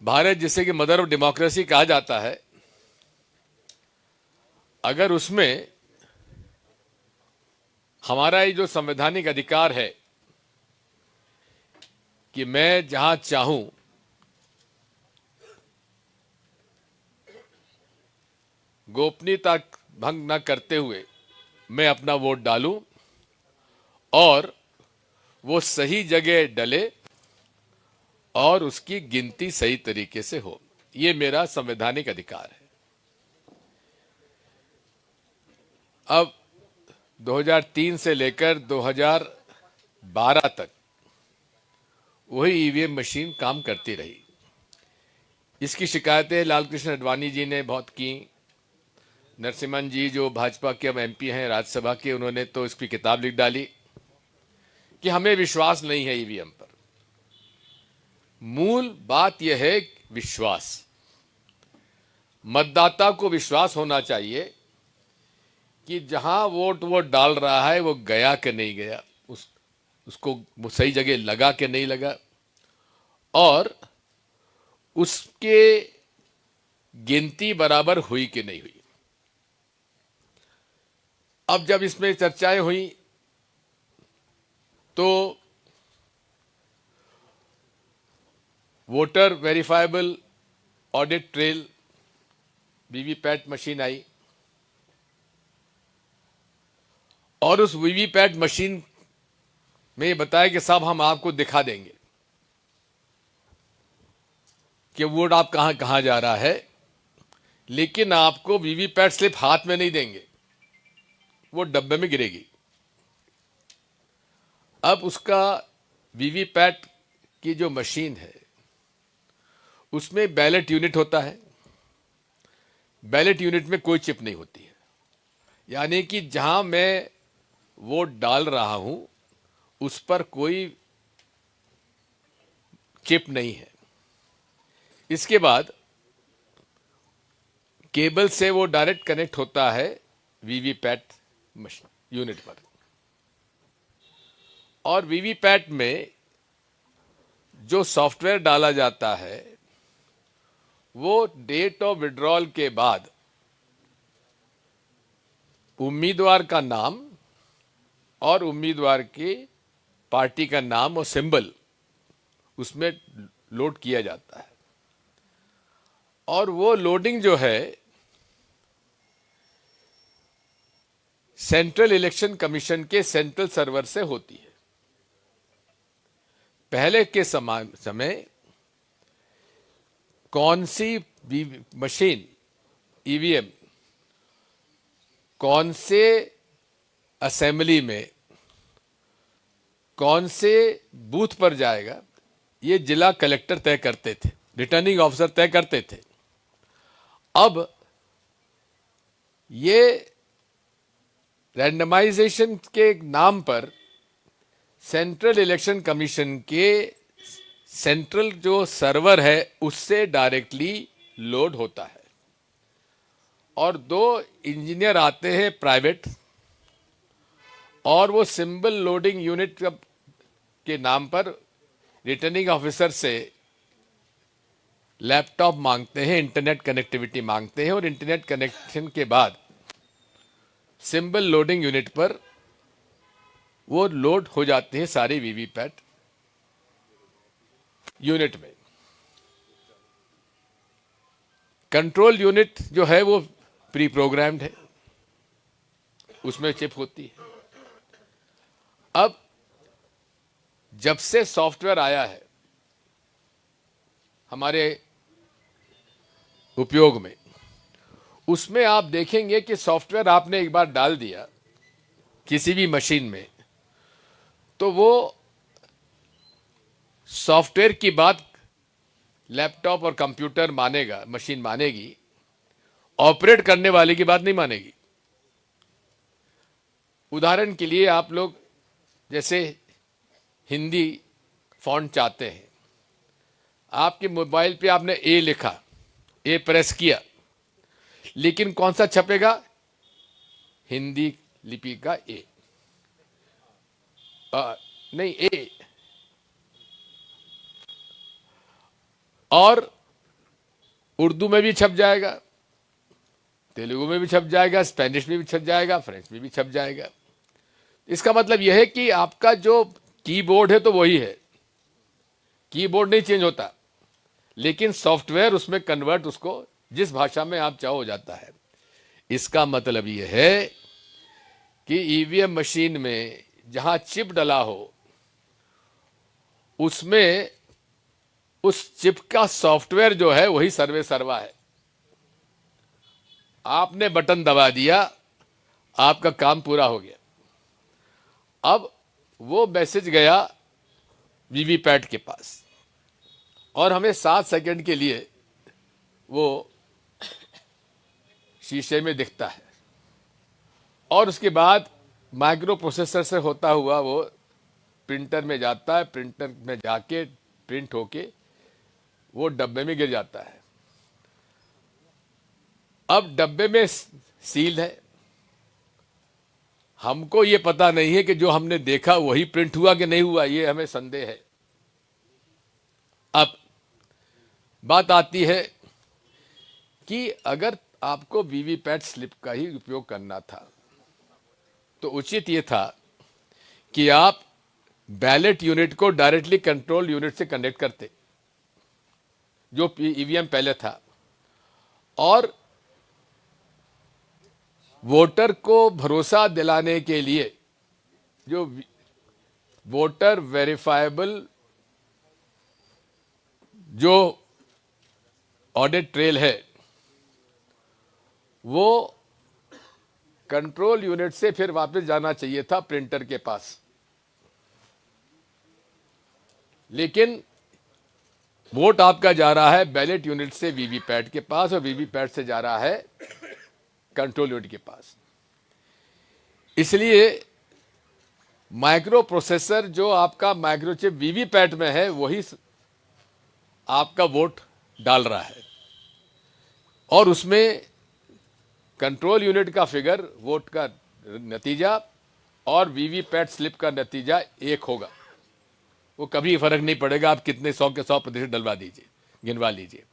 भारत जिसे कि mother of democracy कहा जाता है, अगर उसमें हमारा ये जो संवैधानिक अधिकार है कि मैं जहां चाहूं गोपनीयता भंग न करते हुए मैं अपना वोट डालूं और वो सही जगह डले और उसकी गिनती सही तरीके से हो, ये मेरा संवैधानिक अधिकार है। अब 2003 से लेकर 2012 तक वही ईवीएम मशीन काम करती रही। इसकी शिकायतें लालकृष्ण आडवाणी जी ने बहुत की। नरसिम्हन जी जो भाजपा के अब एमपी हैं राज्यसभा के, उन्होंने तो इसकी किताब लिख डाली कि हमें विश्वास नहीं है ईवीएम पर। मूल बात यह है विश्वास। मतदाता को विश्वास होना चाहिए कि जहां वोट वो डाल रहा है वो गया कि नहीं गया, उसको वो सही जगह लगा कि नहीं लगा, और उसके गिनती बराबर हुई कि नहीं हुई। अब जब इसमें चर्चाएं हुई तो voter verifiable audit trail VVPAT machine आई और उस वीवीपैट मशीन में ये बताया कि साहब हम आपको दिखा देंगे कि वोट आप कहां कहां जा रहा है, लेकिन आपको वीवीपैट स्लिप हाथ में नहीं देंगे, वो डब्बे में गिरेगी। अब उसका वीवीपैट की जो मशीन है उसमें बैलेट यूनिट होता है। बैलेट यूनिट में कोई चिप नहीं होती है, यानी कि जहां मैं वोट डाल रहा हूं उस पर कोई चिप नहीं है। इसके बाद केबल से वो डायरेक्ट कनेक्ट होता है वीवीपैट यूनिट पर, और वीवीपैट में जो सॉफ्टवेयर डाला जाता है वो डेट ऑफ विड्रॉल के बाद उम्मीदवार का नाम और उम्मीदवार की पार्टी का नाम और सिंबल उसमें लोड किया जाता है, और वो लोडिंग जो है सेंट्रल इलेक्शन कमीशन के सेंट्रल सर्वर से होती है। पहले के समय कौन सी मशीन ईवीएम कौन से असेंबली में कौन से बूथ पर जाएगा ये जिला कलेक्टर तय करते थे, रिटर्निंग ऑफिसर तय करते थे। अब ये रैंडमाइजेशन के नाम पर सेंट्रल इलेक्शन कमीशन के सेंट्रल जो सर्वर है उससे डायरेक्टली लोड होता है, और दो इंजीनियर आते हैं प्राइवेट, और वो सिंबल लोडिंग यूनिट के नाम पर रिटर्निंग ऑफिसर से लैपटॉप मांगते हैं, इंटरनेट कनेक्टिविटी मांगते हैं, और इंटरनेट कनेक्शन के बाद सिंबल लोडिंग यूनिट पर वो लोड हो जाते हैं सारी वीवीपैट यूनिट में। कंट्रोल यूनिट जो है वो प्री प्रोग्राम्ड है, उसमें चिप होती है। अब जब से सॉफ्टवेयर आया है हमारे उपयोग में, उसमें आप देखेंगे कि सॉफ्टवेयर आपने एक बार डाल दिया किसी भी मशीन में तो वो सॉफ्टवेयर की बात लैपटॉप और कंप्यूटर मानेगा, मशीन मानेगी, ऑपरेट करने वाले की बात नहीं मानेगी। उदाहरण के लिए आप लोग जैसे हिंदी फॉन्ट चाहते हैं, आपके मोबाइल पे आपने ए लिखा, ए प्रेस किया, लेकिन कौन सा छपेगा? हिंदी लिपि का ए, नहीं ए, और उर्दू में भी छप जाएगा, तेलुगु में भी छप जाएगा, स्पेनिश में भी छप जाएगा, फ्रेंच में भी छप जाएगा। इसका मतलब यह है कि आपका जो कीबोर्ड है तो वही है, कीबोर्ड नहीं चेंज होता, लेकिन सॉफ्टवेयर उसमें कन्वर्ट उसको जिस भाषा में आप चाहो हो जाता है। इसका मतलब यह है कि ईवीएम मशीन में जहां चिप डला हो, उसमें उस चिप का सॉफ्टवेयर जो है वही सर्वे सर्वा है। आपने बटन दबा दिया, आपका काम पूरा हो गया। अब वो मैसेज गया वीवीपैट के पास और हमें 7 सेकंड के लिए वो शीशे में दिखता है, और उसके बाद माइक्रो प्रोसेसर से होता हुआ वो प्रिंटर में जाता है, प्रिंटर में जाके प्रिंट होके वो डब्बे में गिर जाता है। अब डब्बे में सील है, हमको ये पता नहीं है कि जो हमने देखा वही प्रिंट हुआ कि नहीं हुआ, ये हमें संदेह है। अब बात आती है कि अगर आपको वीवीपैट स्लिप का ही उपयोग करना था तो उचित ये था कि आप बैलेट यूनिट को डायरेक्टली कंट्रोल यूनिट से कनेक्ट करते, जो ईवीएम पहले था, और वोटर को भरोसा दिलाने के लिए जो वोटर वेरिफाइबल जो ऑडिट ट्रेल है वो कंट्रोल यूनिट से फिर वापस जाना चाहिए था प्रिंटर के पास, लेकिन वोट आपका जा रहा है बैलेट यूनिट से वीवीपैट के पास और वीवीपैट से जा रहा है कंट्रोल यूनिट के पास। इसलिए माइक्रो प्रोसेसर जो आपका माइक्रोचिप वीवीपैट में है वही आपका वोट डाल रहा है, और उसमें कंट्रोल यूनिट का फिगर, वोट का नतीजा और वीवीपैट स्लिप का नतीजा एक होगा। वो कभी फर्क नहीं पड़ेगा, आप कितने 100 के 100% डलवा दीजिए, गिनवा लीजिए।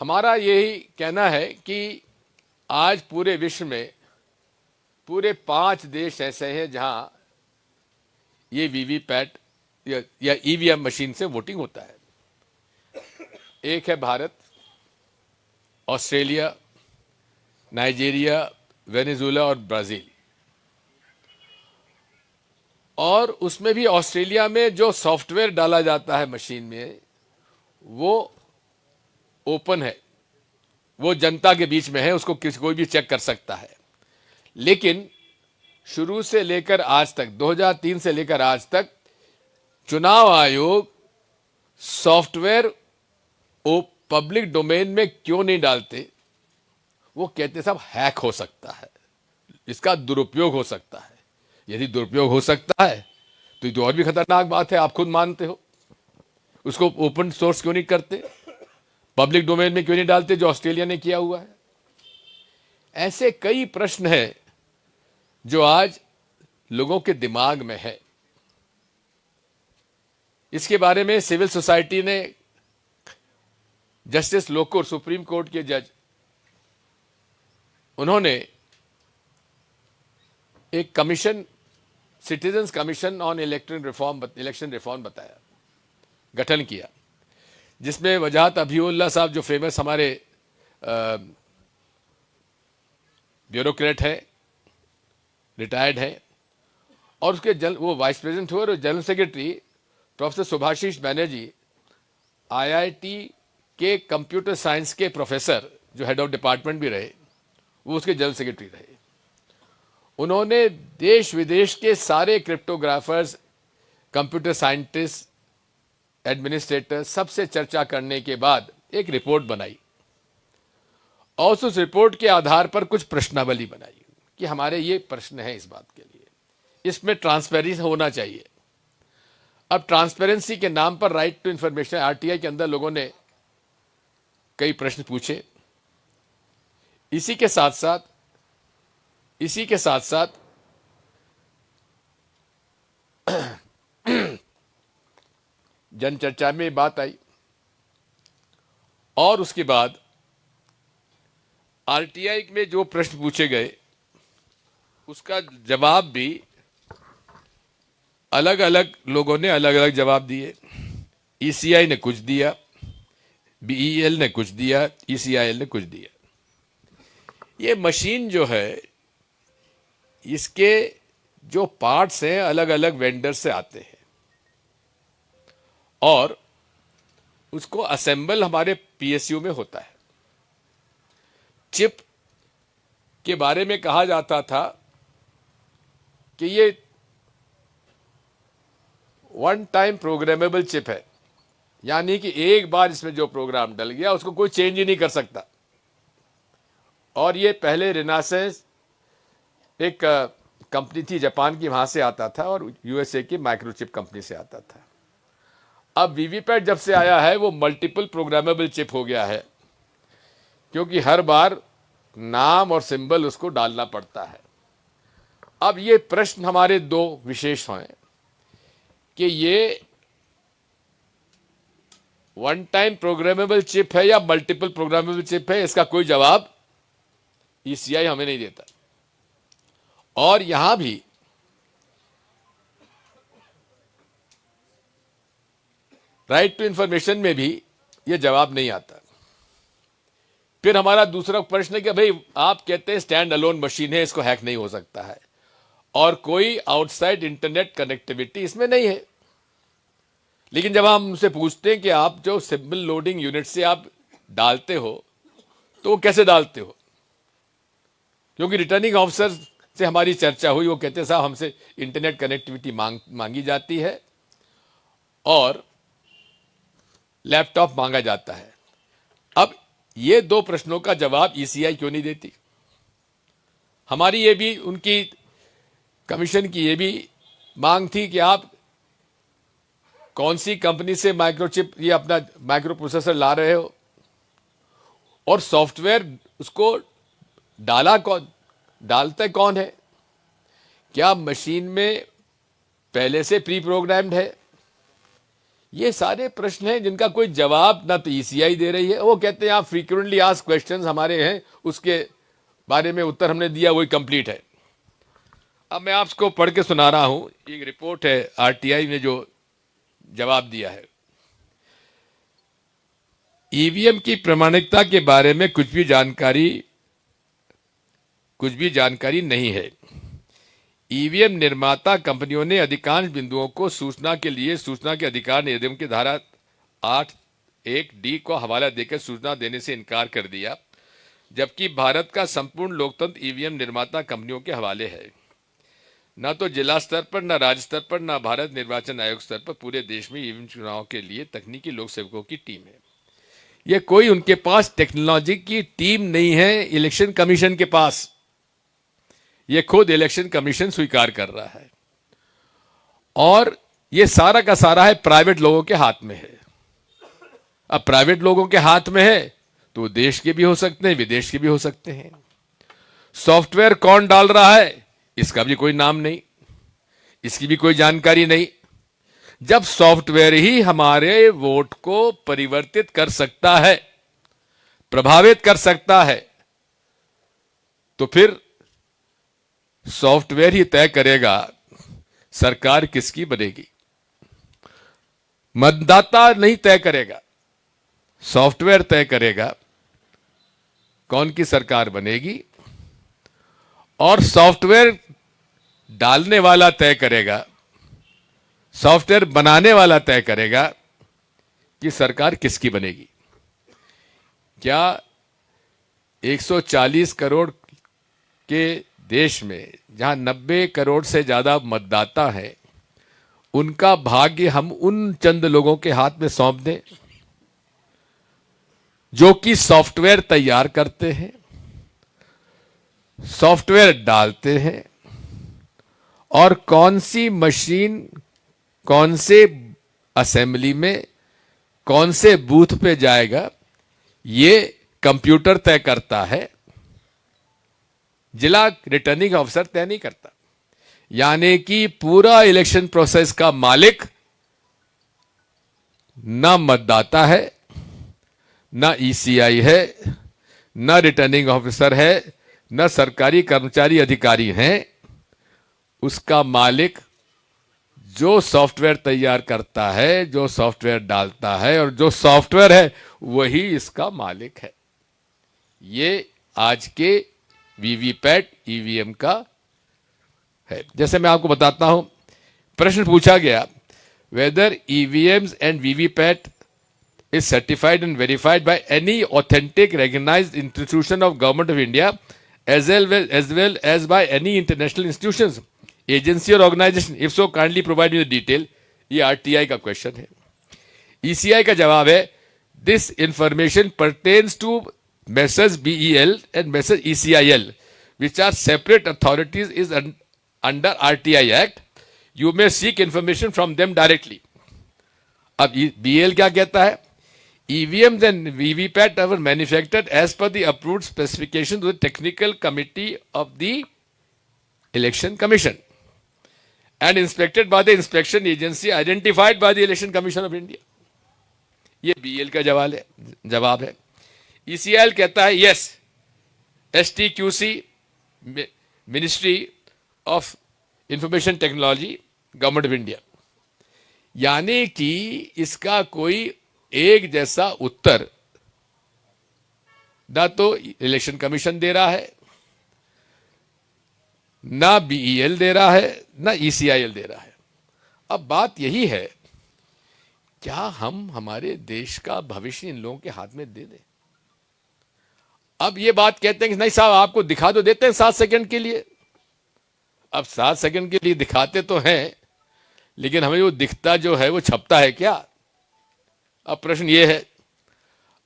हमारा यही कहना है कि आज पूरे विश्व में पूरे 5 देश ऐसे हैं जहां ये वीवीपैट या ईवीएम मशीन से वोटिंग होता है। एक है भारत, ऑस्ट्रेलिया, नाइजीरिया, वेनेजुएला और ब्राजील। और उसमें भी ऑस्ट्रेलिया में जो सॉफ्टवेयर डाला जाता है मशीन में वो ओपन है, वो जनता के बीच में है, उसको कोई भी चेक कर सकता है। लेकिन शुरू से लेकर आज तक, 2003 से लेकर आज तक, चुनाव आयोग सॉफ्टवेयर वो पब्लिक डोमेन में क्यों नहीं डालते? वो कहते सब हैक हो सकता है, इसका दुरुपयोग हो सकता है। यदि दुरुपयोग हो सकता है तो ये तो और भी खतरनाक बात है, आप खुद मानते हो। उसको ओपन सोर्स क्यों नहीं करते, पब्लिक डोमेन में क्यों नहीं डालते, जो ऑस्ट्रेलिया ने किया हुआ है? ऐसे कई प्रश्न हैं जो आज लोगों के दिमाग में है। इसके बारे में सिविल सोसाइटी ने जस्टिस लोकुर, सुप्रीम कोर्ट के जज, उन्होंने एक commission, citizens commission on election reform बताया, गठन किया, जिसमें वजाहत अभियुल्लाह साहब, जो फेमस हमारे ब्यूरोक्रेट है, रिटायर्ड है, और उसके वो वाइस प्रेसिडेंट हुए, और general secretary professor Subhashish Banerjee, IIT के कंप्यूटर साइंस के प्रोफेसर, जो हेड ऑफ डिपार्टमेंट भी रहे, वो उसके जनरल सेक्रेटरी रहे। उन्होंने देश विदेश के सारे क्रिप्टोग्राफर्स, कंप्यूटर साइंटिस्ट, एडमिनिस्ट्रेटर, सबसे चर्चा करने के बाद एक रिपोर्ट बनाई, और उस रिपोर्ट के आधार पर कुछ प्रश्नावली बनाई कि हमारे ये प्रश्न है इस बात के लिए, इसमें ट्रांसपेरेंसी होना चाहिए। अब ट्रांसपेरेंसी के नाम पर राइट टू इंफॉर्मेशन, आरटीआई के अंदर लोगों ने कई प्रश्न पूछे। इसी के साथ साथ जनचर्चा में बात आई, और उसके बाद आरटीआई में जो प्रश्न पूछे गए उसका जवाब भी अलग अलग लोगों ने अलग अलग जवाब दिए। ईसीआई ने कुछ दिया, बीईएल ने कुछ दिया, ईसीआईएल ने कुछ दिया। ये मशीन जो है, इसके जो पार्ट्स हैं अलग अलग वेंडर से आते हैं और उसको असेंबल हमारे पीएसयू में होता है। चिप के बारे में कहा जाता था कि ये वन टाइम प्रोग्रामेबल चिप है, यानी कि एक बार इसमें जो प्रोग्राम डल गया उसको कोई चेंज ही नहीं कर सकता। और ये पहले रेनासेंस एक कंपनी थी जापान की, वहां से आता था, और यूएसए की माइक्रोचिप कंपनी से आता था। अब वीवीपैट जब से आया है वो मल्टीपल प्रोग्रामेबल चिप हो गया है, क्योंकि हर बार नाम और सिंबल उसको डालना पड़ता है। अब ये प्रश्न हमारे दो विशेष हैं कि ये वन टाइम प्रोग्रामेबल चिप है या मल्टीपल प्रोग्रामेबल चिप है, इसका कोई जवाब ईसीआई हमें नहीं देता। और यहां भी राइट टू इंफॉर्मेशन में भी यह जवाब नहीं आता। फिर हमारा दूसरा प्रश्न है कि भाई आप कहते हैं स्टैंड अलोन मशीन है, इसको हैक नहीं हो सकता है और कोई आउटसाइड इंटरनेट कनेक्टिविटी इसमें नहीं है। लेकिन जब हम उनसे पूछते हैं कि आप जो सिंबल लोडिंग यूनिट से आप डालते हो तो वो कैसे डालते हो, क्योंकि रिटर्निंग ऑफिसर से हमारी चर्चा हुई, वो कहते हैं साहब हमसे इंटरनेट कनेक्टिविटी मांगी जाती है और लैपटॉप मांगा जाता है। अब ये दो प्रश्नों का जवाब ईसीआई क्यों नहीं देती? हमारी ये भी, उनकी कमीशन की ये भी मांग थी कि आप कौन सी कंपनी से माइक्रोचिप, ये अपना माइक्रो प्रोसेसर ला रहे हो और सॉफ्टवेयर उसको डालते कौन है? क्या मशीन में पहले से प्री प्रोग्राम्ड है? ये सारे प्रश्न हैं जिनका कोई जवाब ना तो ईसीआई दे रही है। वो कहते हैं आप फ्रीक्वेंटली आस्क्ड क्वेश्चंस हमारे हैं, उसके बारे में उत्तर हमने दिया, वही कंप्लीट है। अब मैं आपको पढ़ के सुना रहा हूं, एक रिपोर्ट है आरटीआई ने जो जवाब दिया है। ईवीएम की प्रामाणिकता के बारे में कुछ भी जानकारी नहीं है। ईवीएम निर्माता कंपनियों ने अधिकांश बिंदुओं को सूचना के लिए सूचना के अधिकार अधिनियम की धारा 8(1)(d) को हवाला देकर सूचना देने से इनकार कर दिया, जबकि भारत का संपूर्ण लोकतंत्र ईवीएम निर्माता कंपनियों के हवाले है। न तो जिला स्तर पर, न राज्य स्तर पर, न भारत निर्वाचन आयोग स्तर पर पूरे देश में ईवीएम चुनाव के लिए तकनीकी लोक सेवकों की टीम है। ये कोई उनके पास टेक्नोलॉजी की टीम नहीं है इलेक्शन कमीशन के पास, ये खुद इलेक्शन कमीशन स्वीकार कर रहा है। और ये सारा का सारा है प्राइवेट लोगों के हाथ में है। अब प्राइवेट लोगों के हाथ में है तो देश के भी हो सकते हैं, विदेश के भी हो सकते हैं। सॉफ्टवेयर कौन डाल रहा है इसका भी कोई नाम नहीं, इसकी भी कोई जानकारी नहीं। जब सॉफ्टवेयर ही हमारे वोट को परिवर्तित कर सकता है, प्रभावित कर सकता है, तो फिर सॉफ्टवेयर ही तय करेगा सरकार किसकी बनेगी। मतदाता नहीं तय करेगा, सॉफ्टवेयर तय करेगा कौन की सरकार बनेगी, और सॉफ्टवेयर डालने वाला तय करेगा, सॉफ्टवेयर बनाने वाला तय करेगा कि सरकार किसकी बनेगी। क्या 140 करोड़ के देश में जहां 90 करोड़ से ज्यादा मतदाता हैं, उनका भाग्य हम उन चंद लोगों के हाथ में सौंप दें जो कि सॉफ्टवेयर तैयार करते हैं, सॉफ्टवेयर डालते हैं, और कौन सी मशीन कौन से असेंबली में कौन से बूथ पे जाएगा ये कंप्यूटर तय करता है, जिला रिटर्निंग ऑफिसर तय नहीं करता। यानी कि पूरा इलेक्शन प्रोसेस का मालिक ना मतदाता है, ना ईसीआई है, ना रिटर्निंग ऑफिसर है, ना सरकारी कर्मचारी अधिकारी हैं। उसका मालिक जो सॉफ्टवेयर तैयार करता है, जो सॉफ्टवेयर डालता है, और जो सॉफ्टवेयर है वही इसका मालिक है। ये आज के वीवीपैट ईवीएम का है। जैसे मैं आपको बताता हूं, प्रश्न पूछा गया, whether EVMs and VVPAT is certified and verified by any authentic recognized institution of government of India as well as by any international institutions, agency or organization. If so, kindly provide me the detail. ये RTI का question है। ECI का जवाब है, this information pertains to Messrs BEL and Messrs ECIL, which are separate authorities is under RTI Act. You may seek information from them directly. अब BEL क्या कहता है? EVMs and VVPAT are manufactured as per the approved specifications of the technical committee of the Election Commission and inspected by the inspection agency identified by the Election Commission of India. ये BEL का जवाब है। ECIL कहता है yes, STQC Ministry of Information Technology, Government of India। यानी कि इसका कोई एक जैसा उत्तर ना तो इलेक्शन कमीशन दे रहा है, ना बीईएल दे रहा है, ना ईसीआईएल दे रहा है। अब बात यही है, क्या हम हमारे देश का भविष्य इन लोगों के हाथ में दे दें? अब ये बात कहते हैं कि नहीं साहब, आपको दिखा तो देते हैं 7 सेकंड के लिए। अब 7 सेकंड के लिए दिखाते तो हैं, लेकिन हमें वो दिखता जो है वो छपता है क्या? अब प्रश्न ये है।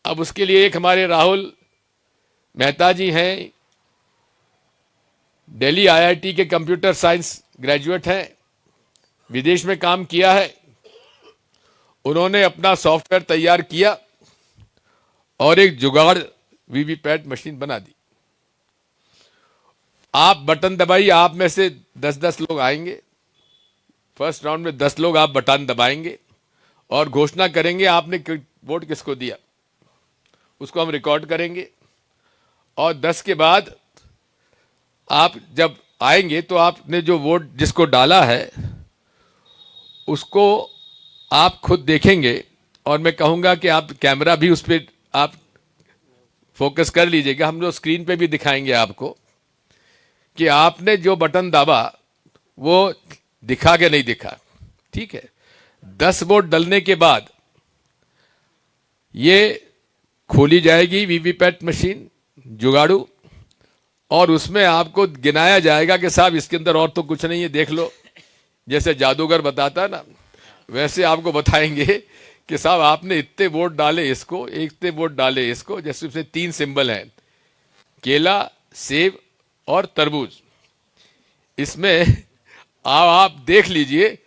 अब उसके लिए एक हमारे राहुल मेहता जी हैं, दिल्ली आईआईटी के कंप्यूटर साइंस ग्रेजुएट हैं, विदेश में काम किया है। उन्होंने अपना सॉफ्टवेयर तैयार किया और एक जुगाड़ वीवीपैट मशीन बना दी। आप बटन दबाइए, आप में से 10-10 लोग आएंगे। फर्स्ट राउंड में 10 लोग आप बटन दबाएंगे और घोषणा करेंगे आपने वोट किसको दिया। उसको हम रिकॉर्ड करेंगे और 10 के बाद आप जब आएंगे तो आपने जो वोट जिसको डाला है उसको आप खुद देखेंगे और मैं कहूंगा कि आप कैमरा भी उस पर आप फोकस कर लीजिएगा। हम जो स्क्रीन पे भी दिखाएंगे आपको कि आपने जो बटन दबा वो दिखा के नहीं दिखा। ठीक है, 10 वोट डलने के बाद ये खोली जाएगी वीवीपैट मशीन जुगाड़ू और उसमें आपको गिनाया जाएगा कि साहब इसके अंदर और तो कुछ नहीं है, देख लो। जैसे जादूगर बताता है ना, वैसे आपको बताएंगे कि साहब आपने इतने वोट डाले इसको, इतने वोट डाले इसको। जैसे उसमें 3 सिंबल हैं, केला, सेब और तरबूज। इसमें आप देख लीजिए,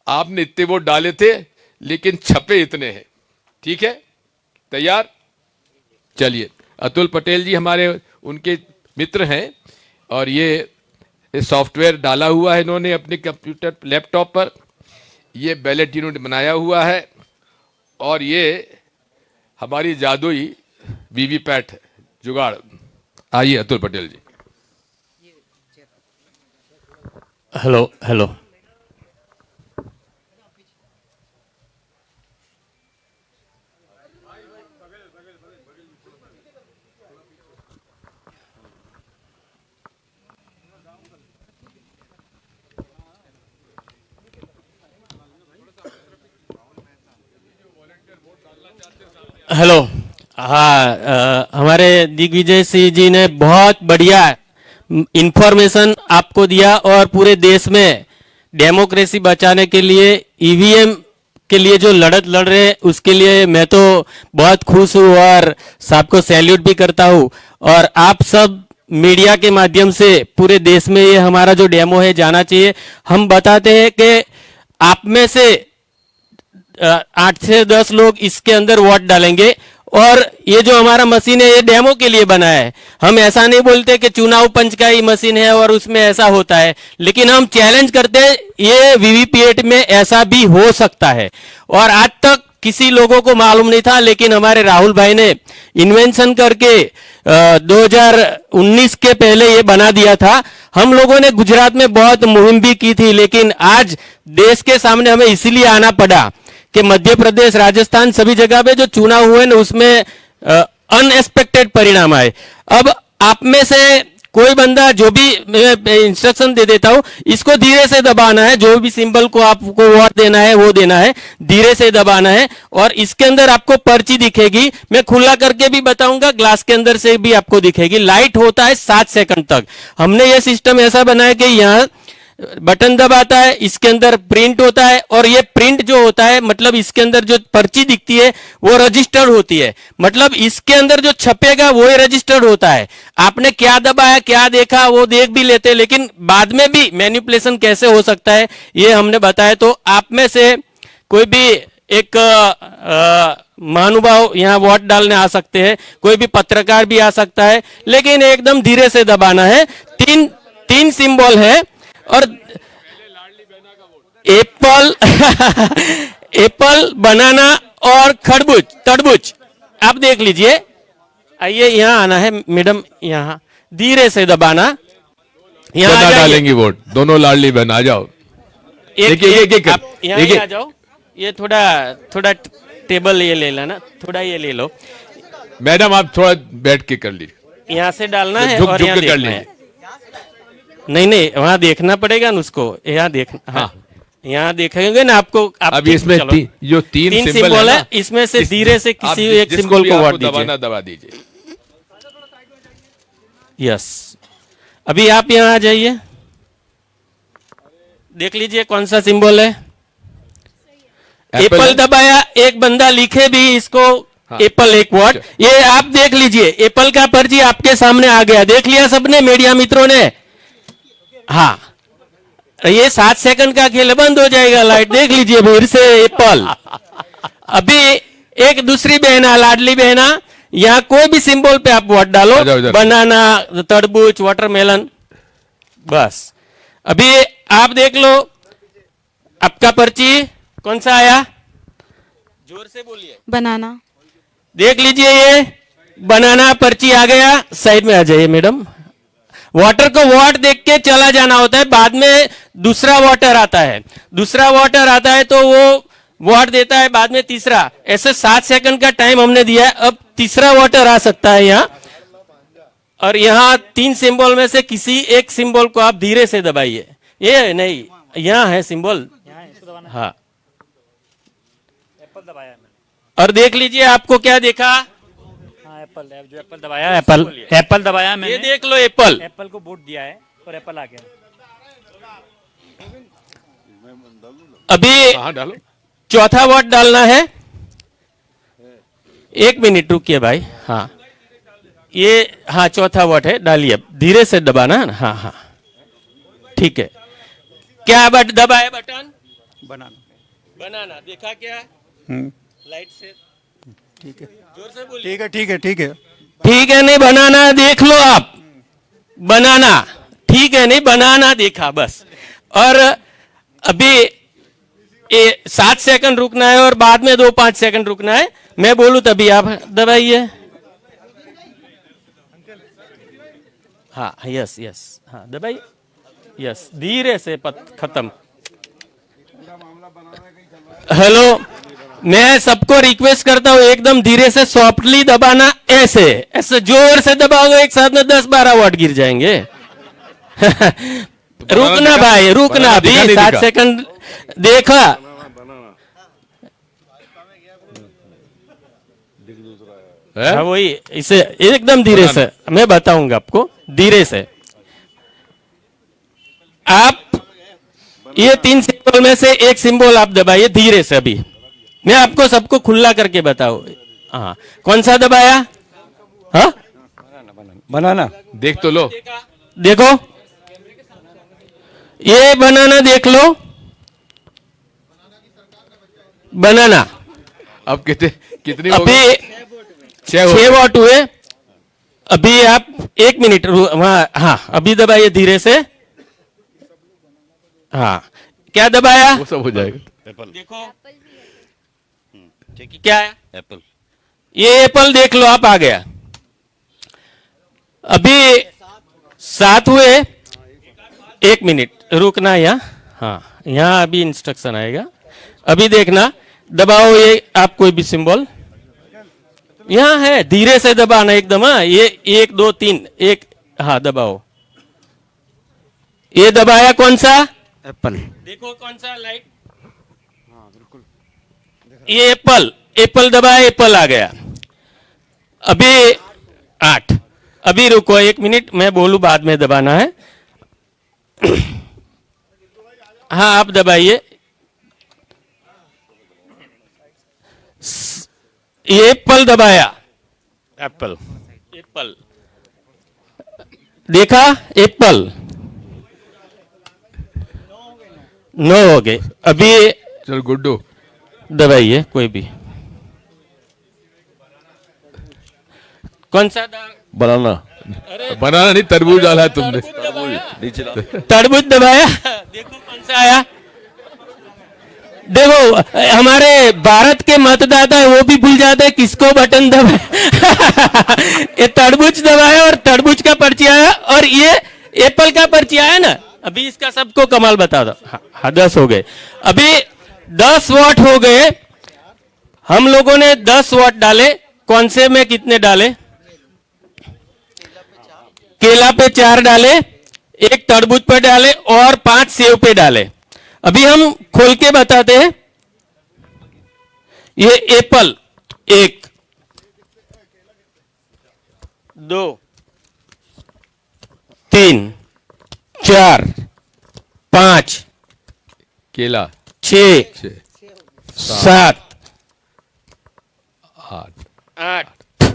आपने इतने वोट डाले थे लेकिन छपे इतने हैं। ठीक है, तैयार? चलिए, अतुल पटेल जी हमारे उनके मित्र हैं और ये सॉफ्टवेयर डाला हुआ है इन्होंने अपने कंप्यूटर लैपटॉप पर। ये बैलेट इन्होंने बनाया हुआ है और ये हमारी जादुई वीवीपैट जुगाड़। आइए Atul Patel ji. Hello hello, hello. हाँ, हमारे दिग्विजय सिंह जी ने बहुत बढ़िया इंफॉर्मेशन आपको दिया और पूरे देश में डेमोक्रेसी बचाने के लिए ईवीएम के लिए जो लड़त लड़ रहे हैं उसके लिए मैं तो बहुत खुश हूँ और सबको सैल्यूट भी करता हूँ। और आप सब मीडिया के माध्यम से पूरे देश में ये हमारा जो डेमो है जाना चाहिए। हम बताते हैं कि आप में से 8 से 10 लोग इसके अंदर वोट डालेंगे और ये जो हमारा मशीन है ये डेमो के लिए बना है। हम ऐसा नहीं बोलते कि चुनाव पंच का ही मशीन है और उसमें ऐसा होता है, लेकिन हम चैलेंज करते हैं ये वीवीपैट में ऐसा भी हो सकता है। और आज तक किसी लोगों को मालूम नहीं था, लेकिन हमारे राहुल भाई ने इन्वेंशन करके 2019 के पहले ये बना दिया था। हम लोगों ने गुजरात में बहुत मुहिम भी की थी, लेकिन आज देश के सामने हमें इसीलिए आना पड़ा कि मध्य प्रदेश, राजस्थान, सभी जगह पे जो चुनाव हुए ना उसमें अनएक्सपेक्टेड परिणाम आए। अब आप में से कोई बंदा जो भी, मैं इंस्ट्रक्शन दे देता हूं, इसको धीरे से दबाना है। जो भी सिंबल को आपको वोट देना है वो देना है, धीरे से दबाना है। और इसके अंदर आपको पर्ची दिखेगी, मैं खुला करके भी बताऊंगा, ग्लास के अंदर से भी आपको दिखेगी। लाइट होता है 7 सेकंड तक। हमने ये सिस्टम ऐसा बनाया कि यहाँ बटन दबाता है, इसके अंदर प्रिंट होता है, और ये प्रिंट जो होता है मतलब इसके अंदर जो पर्ची दिखती है वो रजिस्टर्ड होती है। मतलब इसके अंदर जो छपेगा वो ही रजिस्टर्ड होता है। आपने क्या दबाया, क्या देखा, वो देख भी लेते हैं, लेकिन बाद में भी मैनिपुलेशन कैसे हो सकता है ये हमने बताया। तो आप में से कोई भी एक महानुभाव यहाँ वोट डालने आ सकते हैं, कोई भी पत्रकार भी आ सकता है, लेकिन एकदम धीरे से दबाना है। तीन सिंबल है, और एप्पल एप्पल, बनाना और तरबूज। आप देख लीजिए। आइए यहाँ आना है मैडम, यहाँ धीरे से दबाना। यहाँ आ जाइए। डालेंगी वोट, दोनों लाडली बहन आ जाओ। आप यहाँ आ जाओ। ये थोड़ा टेबल ये ले लेना, थोड़ा ये ले लो। मैडम आप थोड़ा बैठ के कर लीजिए, यहाँ से डालना है झुक और झुक यहाँ के कर देखना है। लीजिए। नहीं, वहां देखना पड़ेगा ना उसको। यहाँ देखना, हाँ, यहाँ देखेंगे ना आपको। अब इसमें जो तीन सिंबल है ना, इसमें से धीरे से किसी एक सिंबल को वोट दीजिए। दबा दीजिए। यस, अभी आप यहाँ आ जाइए, देख लीजिए कौन सा सिंबल है। एप्पल दबाया, एक बंदा लिखे भी इसको, हाँ, एप्पल एक वोट। ये आप देख लीजिए, एप्पल का पर्ची आपके सामने आ गया। देख लिया सबने, मीडिया मित्रों ने? हाँ, ये 7 सेकंड का खेल, बंद हो जाएगा लाइट। देख लीजिए फिर से एप्पल। अभी एक दूसरी बहना, लाडली बहना, यहाँ कोई भी सिंबल पे आप वोट डालो, बनाना, तरबूज, वाटरमेलन, बस। अभी आप देख लो, आपका पर्ची कौन सा आया? जोर से बोलिए। बनाना। देख लीजिए, ये बनाना पर्ची आ गया। साइड में आ जाइए मैडम। वाटर को वोट देख के चला जाना होता है, बाद में दूसरा वाटर आता है। दूसरा वाटर आता है तो वो वोट देता है, बाद में तीसरा। ऐसे 7 सेकंड का टाइम हमने दिया है। अब तीसरा वाटर आ सकता है यहाँ, और यहाँ 3 सिंबल में से किसी एक सिंबल को आप धीरे से दबाइए। ये नहीं, यहाँ है सिंबल, हाँ, एप्पल दबाया मैंने। और देख लीजिए आपको क्या देखा। हाँ, एप्पल दबाया, एप्पल दबाया मैंने। ये देख लो, एप्पल को वोट दिया है और एप्पल आ गया। अभी डालो। चौथा वोट डालना है। 1 मिनट रुकिए भाई। हाँ, ये, हाँ, चौथा वोट है, डालिए। धीरे से दबाना है ना, हाँ हाँ, ठीक है। क्या दबाया बटन? बनाना देखा क्या? लाइट से, ठीक है, जोर से बोलिए। ठीक है, ठीक है, ठीक है, ठीक है, नहीं बनाना देख लो आप, बनाना ठीक है, नहीं बनाना देखा बस। और अभी 7 सेकंड रुकना है और बाद में 2-5 सेकंड रुकना है। मैं बोलूं तभी आप दबाइए। हाँ, यस यस, हाँ दबाइए, यस, धीरे से खत्म। हेलो, मैं सबको रिक्वेस्ट करता हूं एकदम धीरे से सॉफ्टली दबाना। ऐसे ऐसे जोर से दबाओगे एक साथ में 10-12 वोट गिर जाएंगे। रुकना भाई, रुकना। अभी 7 सेकंड देखा। हाँ, वही, इसे एकदम धीरे से मैं बताऊंगा आपको, धीरे से। आप ये 3 सिंबल में से एक सिंबल आप दबाइए धीरे से। अभी मैं आपको सबको खुला करके बताऊं। हाँ, कौन सा दबाया? हाँ, बनाना। देख तो लो, देखो, ये बनाना देख लो, बनाना। अब कितनी अभी 6 वोट हुए। अभी आप 1 मिनट वहां, हाँ, अभी दबाइए धीरे से। हाँ, क्या दबाया? वो सब हो जाएगा। देखो, ठीक है, क्या आया? एप्पल। ये एप्पल देख लो आप, आ गया। अभी 7 हुए, 1 मिनट रुकना यहाँ। हाँ, यहाँ अभी इंस्ट्रक्शन आएगा, अभी देखना। दबाओ ये आप कोई भी सिंबल, यहाँ है, धीरे से दबाना एकदम। हाँ, ये 1 2 3 1, हाँ दबाओ। ये दबाया, कौन सा? एप्पल। देखो कौन सा लाइट, ये एप्पल, एप्पल दबाया, एप्पल आ गया। अभी 8, अभी रुको 1 मिनट, मैं बोलूं बाद में दबाना है। हाँ आप दबाइए। ये एप्पल दबाया, एप्पल। एप्पल देखा, एप्पल 9 हो गए। अभी चल गुड्डू, दबाइए कोई भी, कौन सा बनाना। बनाना नहीं, तरबूज डाला है तुमने। नीचे तरबूज दबाया। देखो कौन सा आया। देखो हमारे भारत के मतदाता है, वो भी भूल जाते हैं किसको बटन दबाया। ये तरबूज दबाया और तरबूज का पर्ची आया, और ये एप्पल का पर्ची आया ना। अभी इसका सबको कमाल बता दो। हाँ 10 हो गए। अभी 10 वॉट हो गए। हम लोगों ने 10 वॉट डाले। कौन से में कितने डाले? केला पे 4 डाले, 1 तरबूज पे डाले और 5 सेव पे डाले। अभी हम खोल के बताते हैं। ये एप्पल 1 2 3 4 5 केला 6 6 7 8 8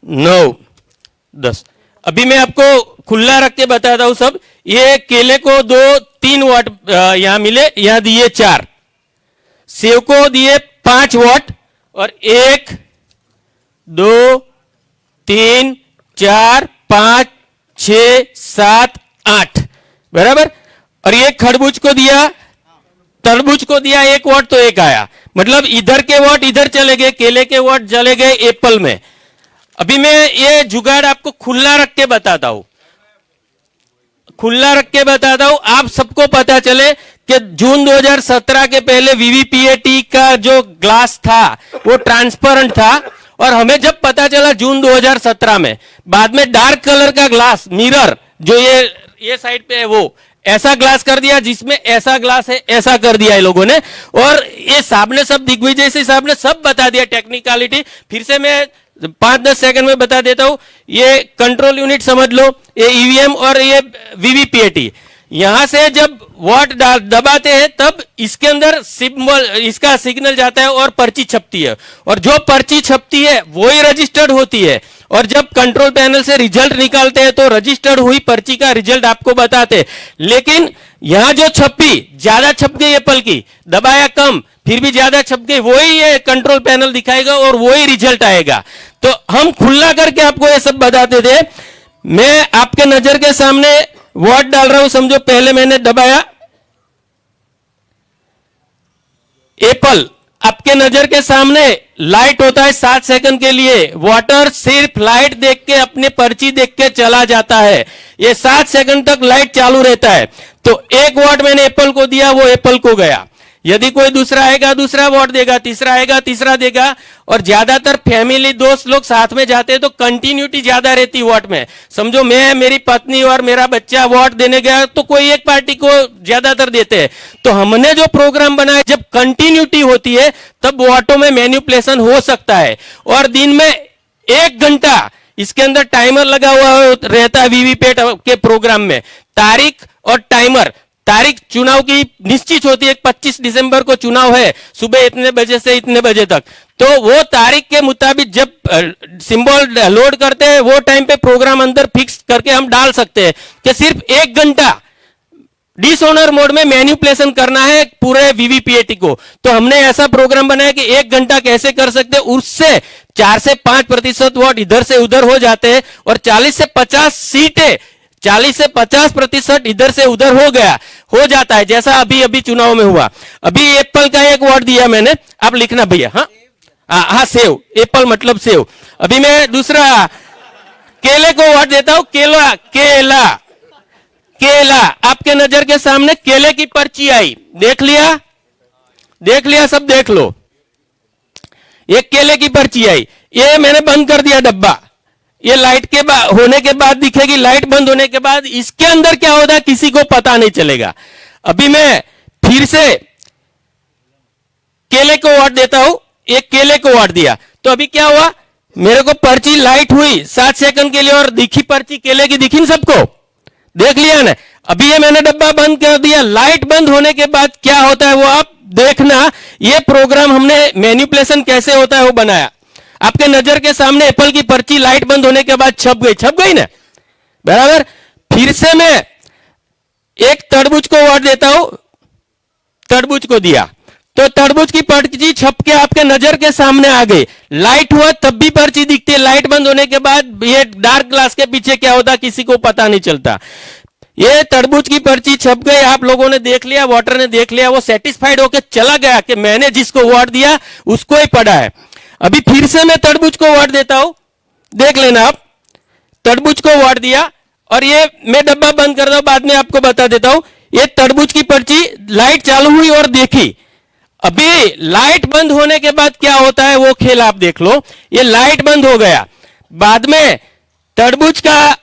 9 10। अभी मैं आपको खुला रख के बताता हूं सब। ये केले को 2-3 वाट यहां मिले, यहां दिए 4, सेव को दिए 5 वाट, और 1 2 3 4 5 6 7 8 बराबर। और ये खरबूज को दिया, तरबूज को दिया 1 वाट, तो 1 आया। मतलब इधर के वाट इधर चले गए, केले के वाट चले गए एप्पल में। अभी मैं ये जुगाड़ आपको खुला रख के बताता हूं, खुला रख के बताता हूं, आप सबको पता चले कि जून 2017 के पहले वीवीपीएटी का जो ग्लास था वो ट्रांसपेरेंट था, और हमें जब पता चला जून 2017 में, बाद में डार्क कलर का ग्लास मिरर जो ये साइड पे है, वो ऐसा ग्लास कर दिया, जिसमें ऐसा ग्लास है, ऐसा कर दिया है लोगों ने। और ये साहब ने सब, दिग्विजय सिंह साहब ने सब बता दिया टेक्निकलिटी। फिर से मैं 5-10 सेकंड में बता देता हूं। ये कंट्रोल यूनिट समझ लो, ये ईवीएम और ये वीवीपीएटी। यहां से जब वॉट दबाते हैं तब इसके अंदर सिंबल, इसका सिग्नल जाता है और पर्ची छपती है, और जो पर्ची छपती है वो ही रजिस्टर्ड होती है। और जब कंट्रोल पैनल से रिजल्ट निकालते हैं तो रजिस्टर्ड हुई पर्ची का रिजल्ट आपको बताते हैं। लेकिन यहां जो छपी, ज्यादा छप गई एप्पल की, दबाया कम, फिर भी ज्यादा छप गई, वही ये कंट्रोल पैनल दिखाएगा और वही रिजल्ट आएगा। तो हम खुला करके आपको ये सब बताते थे। मैं आपके नजर के सामने वॉट डाल रहा हूं, समझो पहले मैंने दबाया एप्पल, आपके नजर के सामने लाइट होता है 7 सेकंड के लिए। वाटर सिर्फ लाइट देख के, अपने पर्ची देख के चला जाता है, ये 7 सेकंड तक लाइट चालू रहता है। तो 1 वॉट मैंने एप्पल को दिया, वो एप्पल को गया। यदि कोई दूसरा आएगा, दूसरा वॉट देगा, तीसरा आएगा, तीसरा देगा। और ज्यादातर फैमिली दोस्त लोग साथ में जाते हैं तो कंटिन्यूटी ज्यादा रहती वॉट में। समझो मैं, मेरी पत्नी और मेरा बच्चा वॉट देने गया तो कोई एक पार्टी को ज्यादातर देते हैं। तो हमने जो प्रोग्राम बनाया, जब कंटिन्यूटी होती है तब वॉटों में मैनिपुलेशन हो सकता है। और दिन में 1 घंटा इसके अंदर टाइमर लगा हुआ रहता है वीवीपैट के प्रोग्राम में। तारीख और टाइमर, तारीख चुनाव की निश्चित होती है, 25 दिसंबर को चुनाव है, सुबह इतने बजे से इतने बजे तक। तो वो तारीख के मुताबिक जब सिंबल लोड करते हैं, वो टाइम पे प्रोग्राम अंदर फिक्स करके हम डाल सकते हैं कि सिर्फ 1 घंटा डिसऑनर मोड में मैनिपुलेशन करना है पूरे वीवीपीएटी को। तो हमने ऐसा प्रोग्राम बनाया कि 1 घंटा कैसे कर सकते हैं। उससे 4 से 5% वोट इधर से उधर हो जाते हैं, और 40 से 50 सीटें, 40 से 50% इधर से उधर हो जाता है, जैसा अभी अभी चुनाव में हुआ। अभी एप्पल का 1 वोट दिया मैंने, आप लिखना भैया। हाँ हाँ सेव, एप्पल मतलब सेव। अभी मैं दूसरा केले को वोट देता हूं। केला केला केला, आपके नजर के सामने केले की पर्ची आई, देख लिया, देख लिया, सब देख लो। एक केले की पर्ची आई, ये मैंने बंद कर दिया डब्बा। ये लाइट के होने के बाद दिखेगी, लाइट बंद होने के बाद इसके अंदर क्या होता है किसी को पता नहीं चलेगा। अभी मैं फिर से केले को वोट देता हूं, एक केले को वोट दिया, तो अभी क्या हुआ, मेरे को पर्ची लाइट हुई 7 सेकंड के लिए और दिखी पर्ची केले की, दिखी सबको, देख लिया ना। अभी ये मैंने डब्बा बंद कर दिया, लाइट बंद होने के बाद क्या होता है वो आप देखना। ये प्रोग्राम हमने मैनिपुलेशन कैसे होता है वो बनाया। आपके नजर के सामने एप्पल की पर्ची लाइट बंद होने के बाद छप गई ना, बराबर। फिर से मैं एक तरबूज को वोट देता हूं, तरबूज को दिया, तो तरबूज की पर्ची छप के आपके नजर के सामने आ गई। लाइट हुआ तब भी पर्ची दिखती है, लाइट बंद होने के बाद ये डार्क ग्लास के पीछे क्या होता किसी को पता नहीं चलता। ये तरबूज की पर्ची छप गई, आप लोगों ने देख लिया, वोटर ने देख लिया, वो सेटिस्फाइड होकर चला गया कि मैंने जिसको वोट दिया उसको ही पड़ा है। अभी फिर से मैं तरबूज को वोट देता हूं, देख लेना आप, तरबूज को वोट दिया और ये मैं डब्बा बंद कर दूं, बाद में आपको बता देता हूं। ये तरबूज की पर्ची लाइट चालू हुई और देखी। अभी लाइट बंद होने के बाद क्या होता है वो खेल आप देख लो। ये लाइट बंद हो गया, बाद में तरबूज का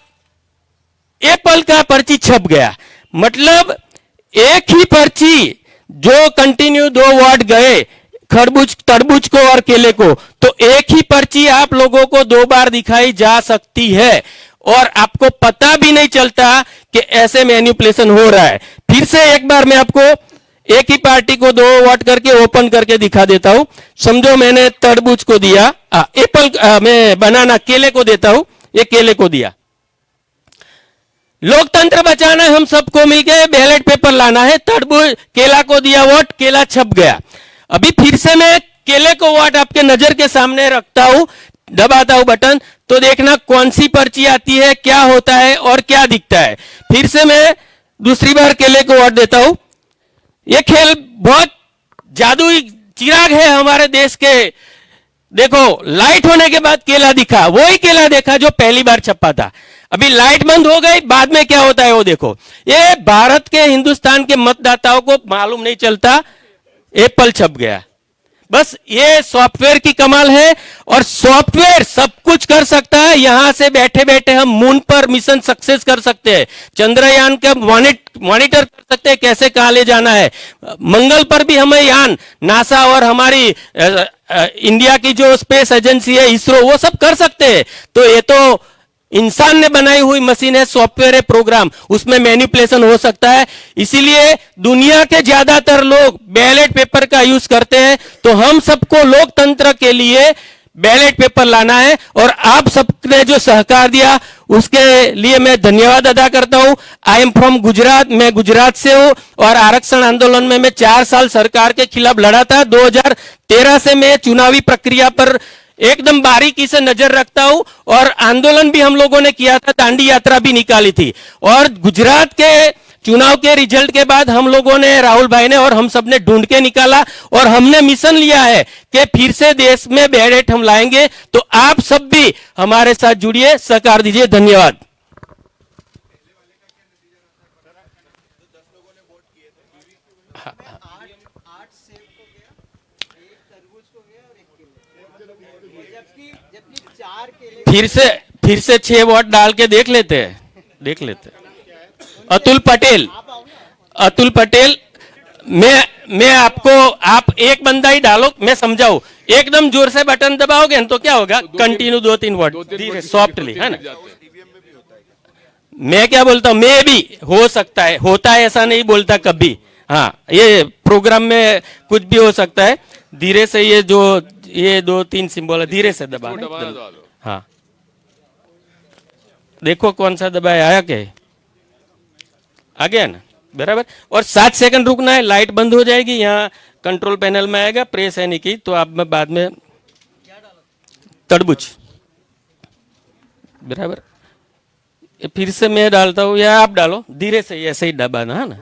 एप्पल का पर्ची छप गया, मतलब एक ही पर्ची जो कंटिन्यू 2 वोट गए तरबूज को और केले को, तो एक ही पर्ची आप लोगों को 2 बार दिखाई जा सकती है और आपको पता भी नहीं चलता कि ऐसे मैनिपुलेशन हो रहा है। फिर से एक बार मैं आपको एक ही पार्टी को 2 वोट करके ओपन करके दिखा देता हूं। समझो मैंने तरबूज को दिया, मैं बनाना केले को देता हूं, ये केले को दिया। लोकतंत्र बचाना है, हम सबको मिलकर बैलेट पेपर लाना है। तरबूज केला को दिया वोट, केला छप गया। अभी फिर से मैं केले को वोट आपके नजर के सामने रखता हूं, दबाता हूं बटन, तो देखना कौन सी पर्ची आती है, क्या होता है और क्या दिखता है। फिर से मैं दूसरी बार केले को वोट देता हूं। यह खेल बहुत जादुई चिराग है हमारे देश के। देखो लाइट होने के बाद केला दिखा, वही केला देखा जो पहली बार छपा था। अभी लाइट बंद हो गई, बाद में क्या होता है वो देखो। ये भारत के हिंदुस्तान के मतदाताओं को मालूम नहीं चलता, एप्पल छप गया। बस ये सॉफ्टवेयर की कमाल है और सॉफ्टवेयर सब कुछ कर सकता है। यहां से बैठे बैठे हम मून पर मिशन सक्सेस कर सकते हैं, चंद्रयान का मॉनिटर कर सकते हैं कैसे कहां ले जाना है। मंगल पर भी हमें यान नासा और हमारी इंडिया की जो स्पेस एजेंसी है इसरो, वो सब कर सकते हैं। तो ये तो इंसान ने बनाई हुई मशीन है, सॉफ्टवेयर है, प्रोग्राम, उसमें मैनिपुलेशन हो सकता है। इसीलिए दुनिया के ज्यादातर लोग बैलेट पेपर का यूज करते हैं। तो हम सबको लोकतंत्र के लिए बैलेट पेपर लाना है और आप सबने जो सहकार दिया उसके लिए मैं धन्यवाद अदा करता हूं। आई एम फ्रॉम गुजरात, मैं गुजरात से हूं और आरक्षण आंदोलन में मैं 4 साल सरकार के खिलाफ लड़ा था। 2013 से मैं चुनावी प्रक्रिया पर एकदम बारीकी से नजर रखता हूं और आंदोलन भी हम लोगों ने किया था, दांडी यात्रा भी निकाली थी। और गुजरात के चुनाव के रिजल्ट के बाद हम लोगों ने, राहुल भाई ने और हम सब ने ढूंढ के निकाला और हमने मिशन लिया है कि फिर से देश में बैलेट हम लाएंगे। तो आप सब भी हमारे साथ जुड़िए, सहकार दीजिए। धन्यवाद। फिर से 6 वोट डाल के देख लेते हैं। अतुल पटेल, मैं आपको, आप एक बंदा ही डालो, मैं समझाऊं। एकदम जोर से बटन दबाओगे तो क्या होगा, कंटिन्यू 2-3 वोट धीरे सॉफ्टली, है ना। मैं क्या बोलता हूं, मैं भी हो सकता है, होता है ऐसा नहीं बोलता कभी। हाँ, ये प्रोग्राम में कुछ भी हो सकता है। धीरे से ये 2-3 सिंबल धीरे से दबा। हाँ, देखो कौन सा दबाया, आया क्या, आ गया ना, बराबर। और 7 सेकंड रुकना है, लाइट बंद हो जाएगी, यहाँ कंट्रोल पैनल में आएगा, प्रेस है नहीं की, तो आप में बाद में तरबूज, बराबर। फिर से मैं डालता हूँ या आप डालो, धीरे से ऐसे ही दबाना है ना।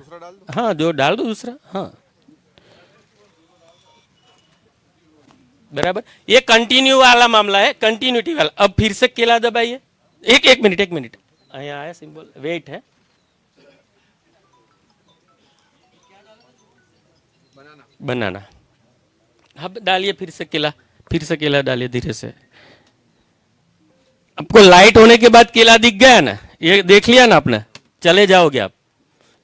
हाँ, जो डाल दो दूसरा, हाँ बराबर, ये कंटिन्यू वाला मामला है, कंटिन्यूटी वाला। अब फिर से केला दबाइए, एक मिनट यहाँ आया सिंबल, वेट है, बनाना। अब डालिए फिर से केला डालिए धीरे से। आपको लाइट होने के बाद केला दिख गया ना, ये देख लिया ना आपने, चले जाओगे आप।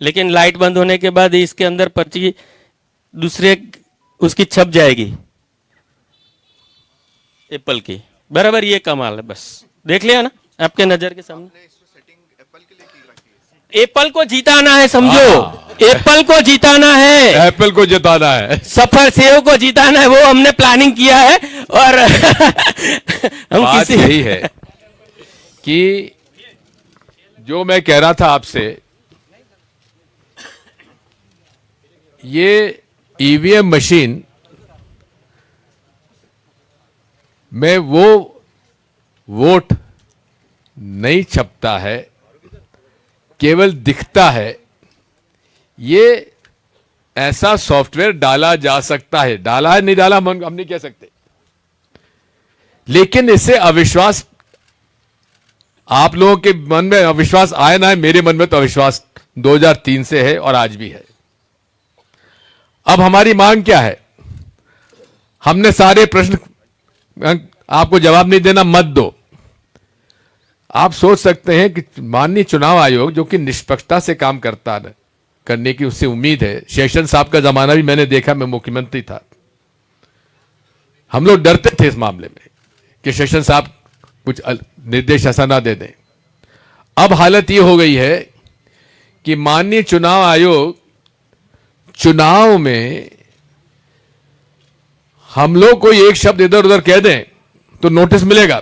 लेकिन लाइट बंद होने के बाद इसके अंदर पर्ची दूसरे उसकी छप जाएगी, एप्पल की, बराबर। ये कमाल है, बस देख लिया ना आपके नजर के सामने। एप्पल को जिताना है, समझो, एप्पल को जिताना है, एप्पल को जिताना है, सफर सेव को जिताना है, वो हमने प्लानिंग किया है। और हम बात किसी यही है कि जो मैं कह रहा था आपसे, ये ईवीएम मशीन में वो वोट नहीं छपता है, केवल दिखता है। ये ऐसा सॉफ्टवेयर डाला जा सकता है, डाला है नहीं डाला हम नहीं कह सकते, लेकिन इससे अविश्वास, आप लोगों के मन में अविश्वास आए ना है, मेरे मन में तो अविश्वास 2003 से है और आज भी है। अब हमारी मांग क्या है? हमने सारे प्रश्न, आपको जवाब नहीं देना, मत दो। आप सोच सकते हैं कि माननीय चुनाव आयोग जो कि निष्पक्षता से काम करता है, करने की उससे उम्मीद है। शेषन साहब का जमाना भी मैंने देखा, मैं मुख्यमंत्री था, हम लोग डरते थे इस मामले में कि शेषन साहब कुछ निर्देश ऐसा ना दे दें। अब हालत यह हो गई है कि माननीय चुनाव आयोग चुनाव में हम लोग कोई एक शब्द इधर उधर कह दें तो नोटिस मिलेगा,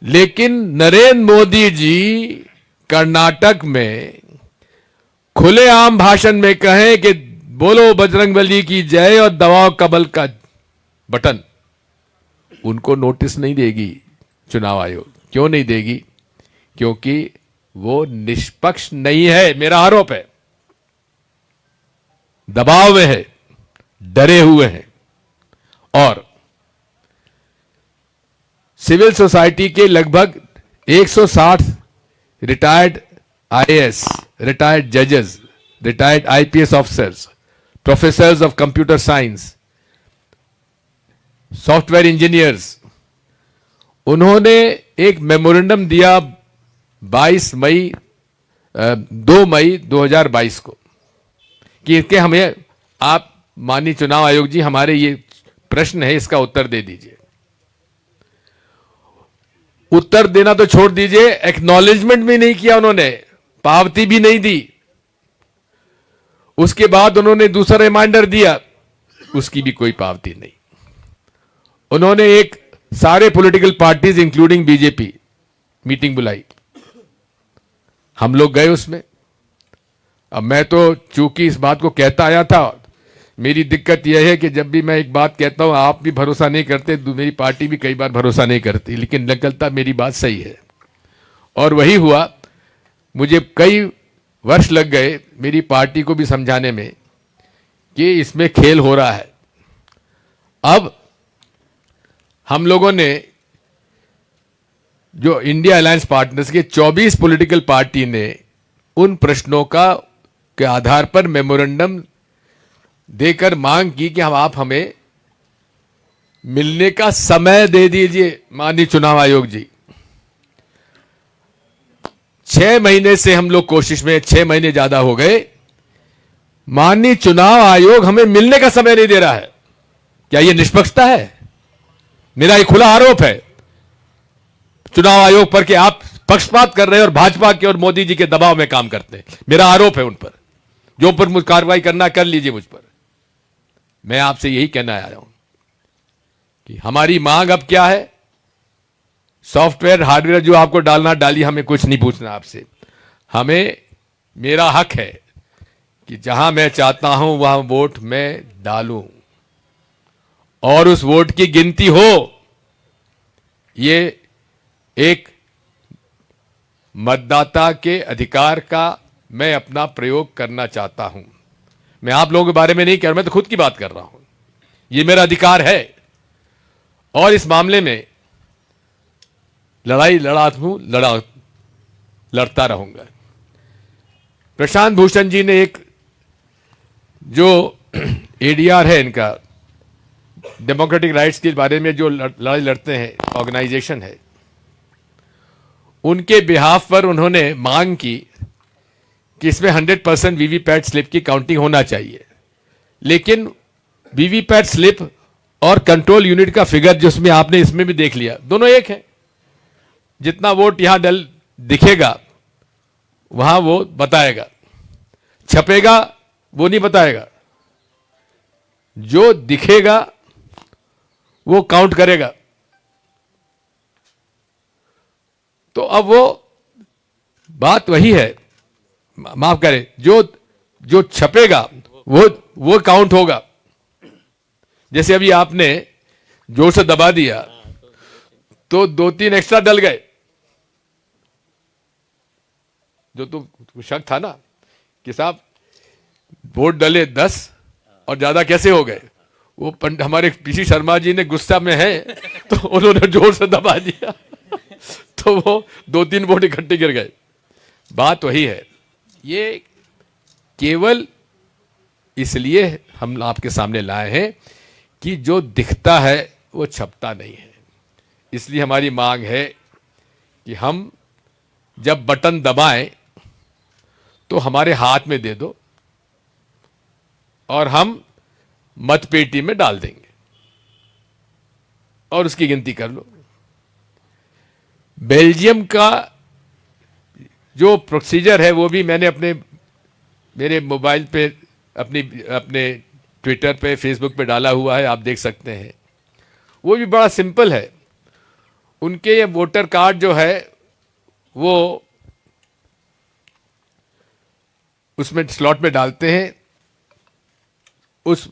लेकिन नरेंद्र मोदी जी कर्नाटक में खुलेआम भाषण में कहें कि बोलो बजरंगबली की जय और दबाओ कमल का बटन, उनको नोटिस नहीं देगी चुनाव आयोग। क्यों नहीं देगी? क्योंकि वो निष्पक्ष नहीं है, मेरा आरोप है, दबाव में है, डरे हुए हैं। और सिविल सोसाइटी के लगभग 160 रिटायर्ड आईएएस, रिटायर्ड जजेस, retired IPS officers, professors of computer science, software engineers, उन्होंने एक मेमोरेंडम दिया 2 मई 2022 को कि इसके हमें आप माननीय चुनाव आयोग जी, हमारे ये प्रश्न है, इसका उत्तर दे दीजिए। उत्तर देना तो छोड़ दीजिए, एक्नॉलेजमेंट भी नहीं किया उन्होंने, पावती भी नहीं दी। उसके बाद उन्होंने दूसरा रिमाइंडर दिया, उसकी भी कोई पावती नहीं। उन्होंने एक सारे political parties including BJP meeting बुलाई, हम लोग गए उसमें। अब मैं तो चूंकि इस बात को कहता आया था, मेरी दिक्कत यह है कि जब भी मैं एक बात कहता हूं आप भी भरोसा नहीं करते, मेरी पार्टी भी कई बार भरोसा नहीं करती, लेकिन निकलता मेरी बात सही है। और वही हुआ, मुझे कई वर्ष लग गए मेरी पार्टी को भी समझाने में कि इसमें खेल हो रहा है। अब हम लोगों ने जो इंडिया अलायंस पार्टनर्स के 24 पॉलिटिकल पार्टी ने उन प्रश्नों के आधार पर मेमोरेंडम देकर मांग की कि आप हमें मिलने का समय दे दीजिए माननीय चुनाव आयोग जी। 6 महीने से हम लोग कोशिश में, 6 महीने ज्यादा हो गए, माननीय चुनाव आयोग हमें मिलने का समय नहीं दे रहा है। क्या यह निष्पक्षता है? मेरा यह खुला आरोप है चुनाव आयोग पर कि आप पक्षपात कर रहे हैं और भाजपा के और मोदी जी के दबाव में काम करते हैं। मेरा आरोप है उन पर, जो पर मुझे कार्रवाई करना कर लीजिए मुझ पर। मैं आपसे यही कहना आया हूं कि हमारी मांग अब क्या है? सॉफ्टवेयर हार्डवेयर जो आपको डालना डालिए, हमें कुछ नहीं पूछना आपसे। हमें, मेरा हक है कि जहां मैं चाहता हूं वहां वोट मैं डालूं और उस वोट की गिनती हो। ये एक मतदाता के अधिकार का मैं अपना प्रयोग करना चाहता हूं। मैं आप लोगों के बारे में नहीं कह रहा, मैं तो खुद की बात कर रहा हूं। ये मेरा अधिकार है और इस मामले में लड़ता रहूंगा। प्रशांत भूषण जी ने एक जो एडीआर है इनका, डेमोक्रेटिक राइट्स के बारे में जो लड़ाई लड़ते हैं, ऑर्गेनाइजेशन है, उनके बिहाफ पर उन्होंने मांग की कि इसमें 100% वीवीपैट स्लिप की काउंटिंग होना चाहिए। लेकिन वीवीपैट स्लिप और कंट्रोल यूनिट का फिगर जिसमें आपने इसमें भी देख लिया, दोनों एक है। जितना वोट यहां दिखेगा वहां वो बताएगा, छपेगा वो नहीं बताएगा, जो दिखेगा वो काउंट करेगा। तो अब वो बात वही है, माफ करें, जो छपेगा वो काउंट होगा। जैसे अभी आपने जोर से दबा दिया तो 2-3 एक्स्ट्रा डल गए, जो तो शक था ना कि साहब वोट डले 10 और ज्यादा कैसे हो गए। वो हमारे पीसी शर्मा जी ने गुस्सा में है तो उन्होंने जोर से दबा दिया तो वो 2-3 वोट इकट्ठे गिर गए। बात वही है, ये केवल इसलिए हम आपके सामने लाए हैं कि जो दिखता है वो छपता नहीं है। इसलिए हमारी मांग है कि हम जब बटन दबाएं तो हमारे हाथ में दे दो और हम मतपेटी में डाल देंगे और उसकी गिनती कर लो। बेल्जियम का जो प्रोसीजर है वो भी मैंने मेरे मोबाइल पे अपने ट्विटर पे, फेसबुक पे डाला हुआ है, आप देख सकते हैं। वो भी बड़ा सिंपल है। उनके ये वोटर कार्ड जो है वो उसमें स्लॉट में डालते हैं, उस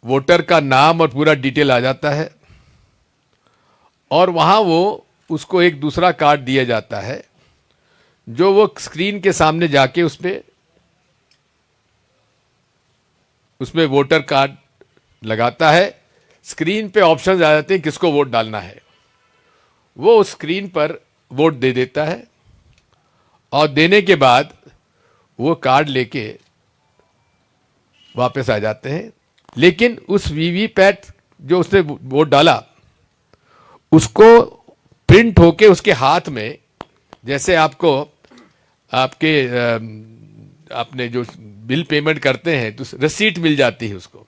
वोटर का नाम और पूरा डिटेल आ जाता है और वहां वो उसको एक दूसरा कार्ड दिया जाता है जो वो स्क्रीन के सामने जाके उसमें वोटर कार्ड लगाता है। स्क्रीन पे ऑप्शन आ जाते हैं किसको वोट डालना है, वो उस स्क्रीन पर वोट दे देता है और देने के बाद वो कार्ड लेके वापस आ जाते हैं। लेकिन उस वीवीपैट जो उसने वोट डाला उसको प्रिंट होके उसके हाथ में, जैसे आपने जो बिल पेमेंट करते हैं तो रसीद मिल जाती है उसको,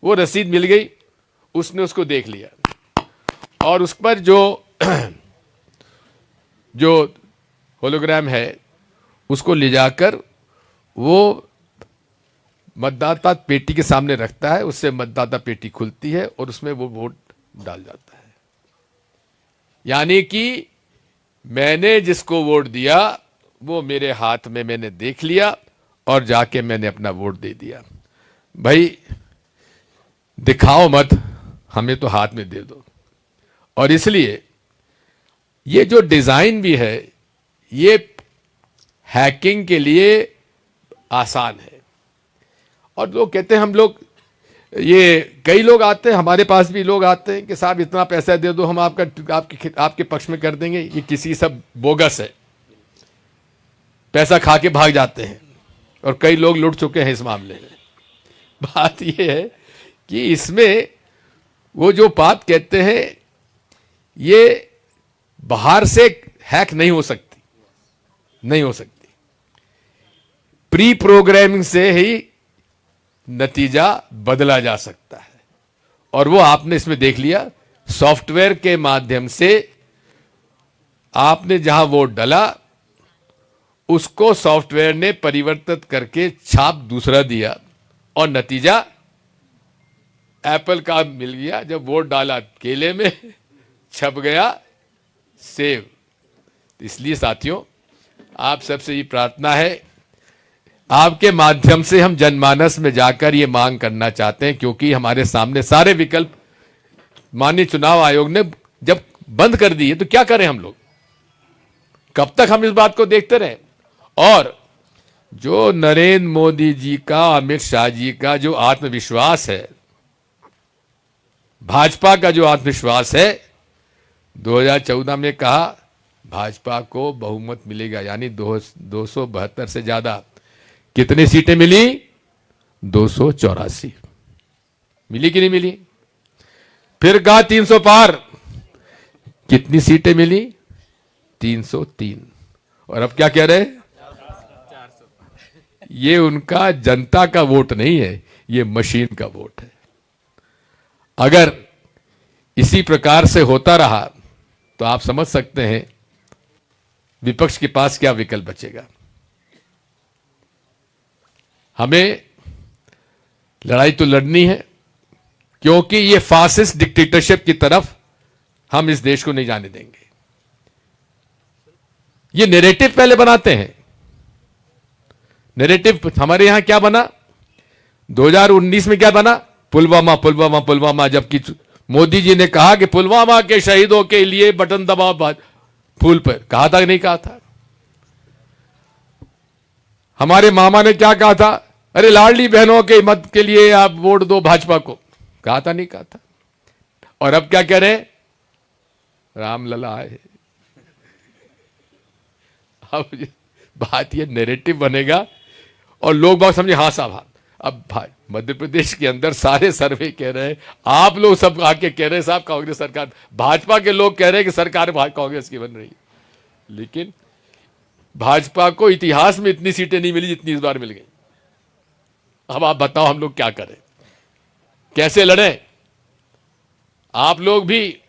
वो रसीद मिल गई, उसने उसको देख लिया और उस पर जो होलोग्राम है उसको ले जाकर वो मतदाता पेटी के सामने रखता है। उससे मतदाता पेटी खुलती है और उसमें वो वोट डाल जाता है। यानी कि मैंने जिसको वोट दिया वो मेरे हाथ में मैंने देख लिया और जाके मैंने अपना वोट दे दिया। भाई दिखाओ मत, हमें तो हाथ में दे दो। और इसलिए ये जो डिजाइन भी है ये हैकिंग के लिए आसान है। और लोग कहते हैं, हम लोग, ये कई लोग आते हैं, हमारे पास भी लोग आते हैं कि साहब इतना पैसा दे दो, हम आपके पक्ष में कर देंगे। ये किसी सब बोगस है, पैसा खा के भाग जाते हैं और कई लोग लुट चुके हैं इस मामले में। बात ये है कि इसमें वो जो बात कहते हैं ये बाहर से हैक नहीं हो सकती, नहीं हो सकती। प्री प्रोग्रामिंग से ही नतीजा बदला जा सकता है और वो आपने इसमें देख लिया। सॉफ्टवेयर के माध्यम से आपने जहां वोट डाला उसको सॉफ्टवेयर ने परिवर्तित करके छाप दूसरा दिया और नतीजा एप्पल का मिल गया। जब वोट डाला केले में, छप गया सेव। इसलिए साथियों, आप सबसे ये प्रार्थना है, आपके माध्यम से हम जनमानस में जाकर ये मांग करना चाहते हैं, क्योंकि हमारे सामने सारे विकल्प माननीय चुनाव आयोग ने जब बंद कर दिए तो क्या करें हम लोग? कब तक हम इस बात को देखते रहें? और जो नरेंद्र मोदी जी का, अमित शाह जी का जो आत्मविश्वास है, भाजपा का जो आत्मविश्वास है, 2014 में कहा भाजपा को बहुमत मिलेगा, यानी 272 से ज्यादा। कितनी सीटें मिली? 284 मिली कि नहीं मिली? फिर कहा 300 पार। कितनी सीटें मिली? 303। और अब क्या कह रहे हैं? ये उनका जनता का वोट नहीं है, ये मशीन का वोट है। अगर इसी प्रकार से होता रहा तो आप समझ सकते हैं विपक्ष के पास क्या विकल्प बचेगा। हमें लड़ाई तो लड़नी है, क्योंकि ये फासिस्ट डिक्टेटरशिप की तरफ हम इस देश को नहीं जाने देंगे। ये नैरेटिव पहले बनाते हैं। नैरेटिव हमारे यहां क्या बना? 2019 में क्या बना? पुलवामा पुलवामा पुलवामा। जबकि मोदी जी ने कहा कि पुलवामा के शहीदों के लिए बटन दबाओ फूल पर। कहा था कि नहीं कहा था? हमारे मामा ने क्या कहा था? अरे लाडली बहनों के मत के लिए आप वोट दो भाजपा को। कहा था नहीं कहा था? और अब क्या कह रहे हैं? रामलला आए। अब बात ये नैरेटिव बनेगा और लोग बात समझे हाँ साहब हाँ। अब भाई मध्य प्रदेश के अंदर सारे सर्वे कह रहे हैं, आप लोग सब आके कह रहे हैं साहब कांग्रेस सरकार, भाजपा के लोग कह रहे हैं कि सरकार कांग्रेस की बन रही है। लेकिन भाजपा को इतिहास में इतनी सीटें नहीं मिली जितनी इस बार मिल गई। अब आप बताओ हम लोग क्या करें, कैसे लड़ें? आप लोग भी,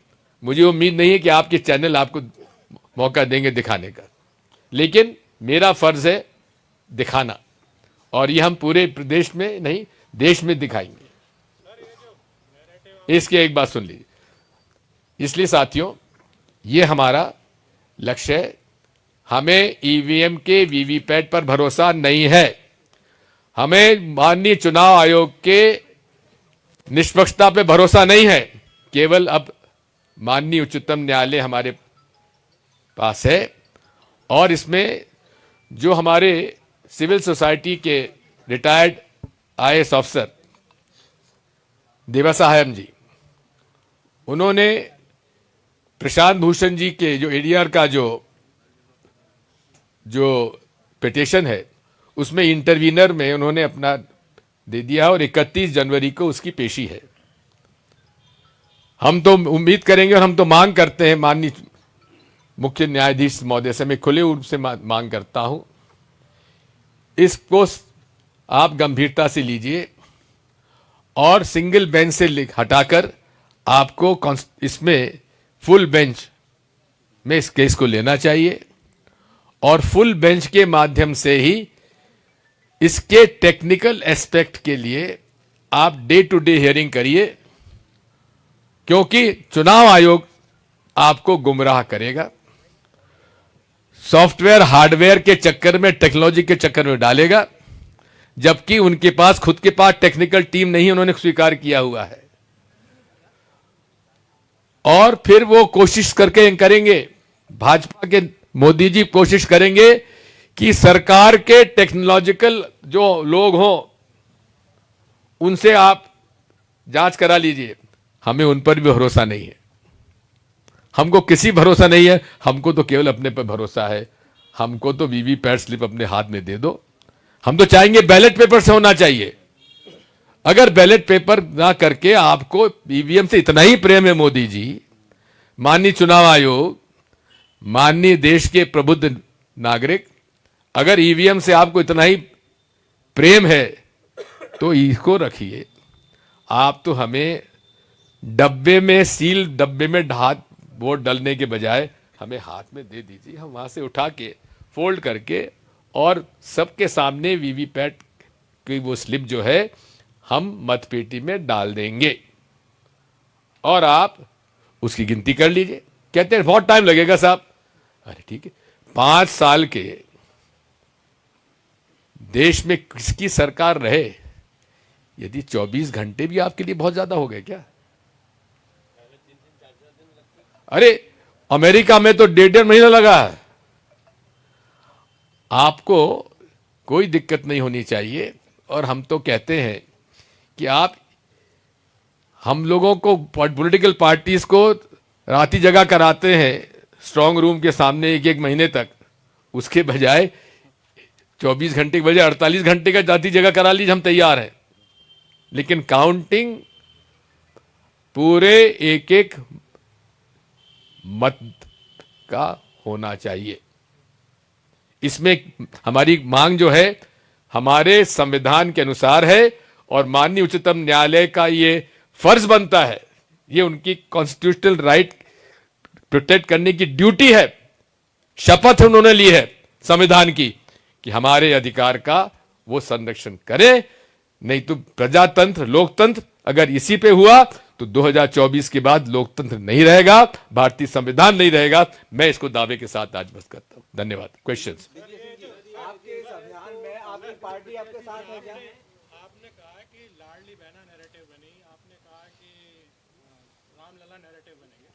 मुझे उम्मीद नहीं है कि आपके चैनल आपको मौका देंगे दिखाने का, लेकिन मेरा फर्ज है दिखाना, और ये हम पूरे प्रदेश में नहीं देश में दिखाएंगे। इसकी एक बात सुन लीजिए। इसलिए साथियों, ये हमारा लक्ष्य है। हमें ईवीएम के वीवीपैट पर भरोसा नहीं है। हमें माननीय चुनाव आयोग के निष्पक्षता पे भरोसा नहीं है। केवल अब माननीय उच्चतम न्यायालय हमारे पास है, और इसमें जो हमारे सिविल सोसाइटी के रिटायर्ड आईएएस ऑफिसर देवासाहेब जी, उन्होंने प्रशांत भूषण जी के जो एडीआर का जो पिटीशन है उसमें इंटरवीनर में उन्होंने अपना दे दिया, और 31 जनवरी को उसकी पेशी है। हम तो उम्मीद करेंगे और हम तो मांग करते हैं, माननीय मुख्य न्यायाधीश महोदय से मैं खुले रूप से मांग करता हूं, इसको आप गंभीरता से लीजिए और सिंगल बेंच से हटाकर आपको इसमें फुल बेंच में इस केस को लेना चाहिए, और फुल बेंच के माध्यम से ही इसके टेक्निकल एस्पेक्ट के लिए आप डे टू डे हियरिंग करिए, क्योंकि चुनाव आयोग आपको गुमराह करेगा, सॉफ्टवेयर हार्डवेयर के चक्कर में, टेक्नोलॉजी के चक्कर में डालेगा, जबकि उनके पास खुद के पास टेक्निकल टीम नहीं, उन्होंने स्वीकार किया हुआ है। और फिर वो कोशिश करके करेंगे, भाजपा के मोदी जी कोशिश करेंगे कि सरकार के टेक्नोलॉजिकल जो लोग हों उनसे आप जांच करा लीजिए। हमें उन पर भी भरोसा नहीं है, हमको किसी भरोसा नहीं है, हमको तो केवल अपने पर भरोसा है। हमको तो वीवीपैट स्लिप अपने हाथ में दे दो। हम तो चाहेंगे बैलेट पेपर से होना चाहिए। अगर बैलेट पेपर ना करके आपको ईवीएम से इतना ही प्रेम है मोदी जी, माननीय चुनाव आयोग, माननीय देश के प्रबुद्ध नागरिक, अगर ईवीएम से आपको इतना ही प्रेम है तो इसको रखिए। आप तो हमें डब्बे में, सील डब्बे में वोट डालने के बजाय हमें हाथ में दे दीजिए, हम वहां से उठा के फोल्ड करके और सबके सामने वीवीपैट की वो स्लिप जो है हम मतपेटी में डाल देंगे, और आप उसकी गिनती कर लीजिए। कहते हैं बहुत टाइम लगेगा साहब। अरे ठीक है, 5 साल के देश में किसकी सरकार रहे, यदि 24 घंटे भी आपके लिए बहुत ज्यादा हो गए क्या? अरे अमेरिका में तो 1.5 महीना लगा है। आपको कोई दिक्कत नहीं होनी चाहिए, और हम तो कहते हैं कि आप हम लोगों को पॉलिटिकल पार्टीज को राती जगह कराते हैं स्ट्रांग रूम के सामने एक एक महीने तक, उसके बजाय 24 घंटे के बजाय 48 घंटे का जाती जगह करा लीजिए, हम तैयार हैं। लेकिन काउंटिंग पूरे एक एक मत का होना चाहिए। इसमें हमारी मांग जो है हमारे संविधान के अनुसार है और माननीय उच्चतम न्यायालय का ये फर्ज बनता है, ये उनकी कॉन्स्टिट्यूशनल राइट प्रोटेक्ट करने की ड्यूटी है, शपथ उन्होंने ली है संविधान की कि हमारे अधिकार का वो संरक्षण करे। नहीं तो प्रजातंत्र लोकतंत्र अगर इसी पे हुआ तो 2024 के बाद लोकतंत्र नहीं रहेगा, भारतीय संविधान नहीं रहेगा। मैं इसको दावे के साथ आज बस करता हूं। धन्यवाद। क्वेश्चंस? आपके इस अभियान में आपकी पार्टी आपके साथ है क्या? आपने कहा कि लाडली बहना नैरेटिव बनी, आपने कहा कि रामलला नैरेटिव बनेंगे,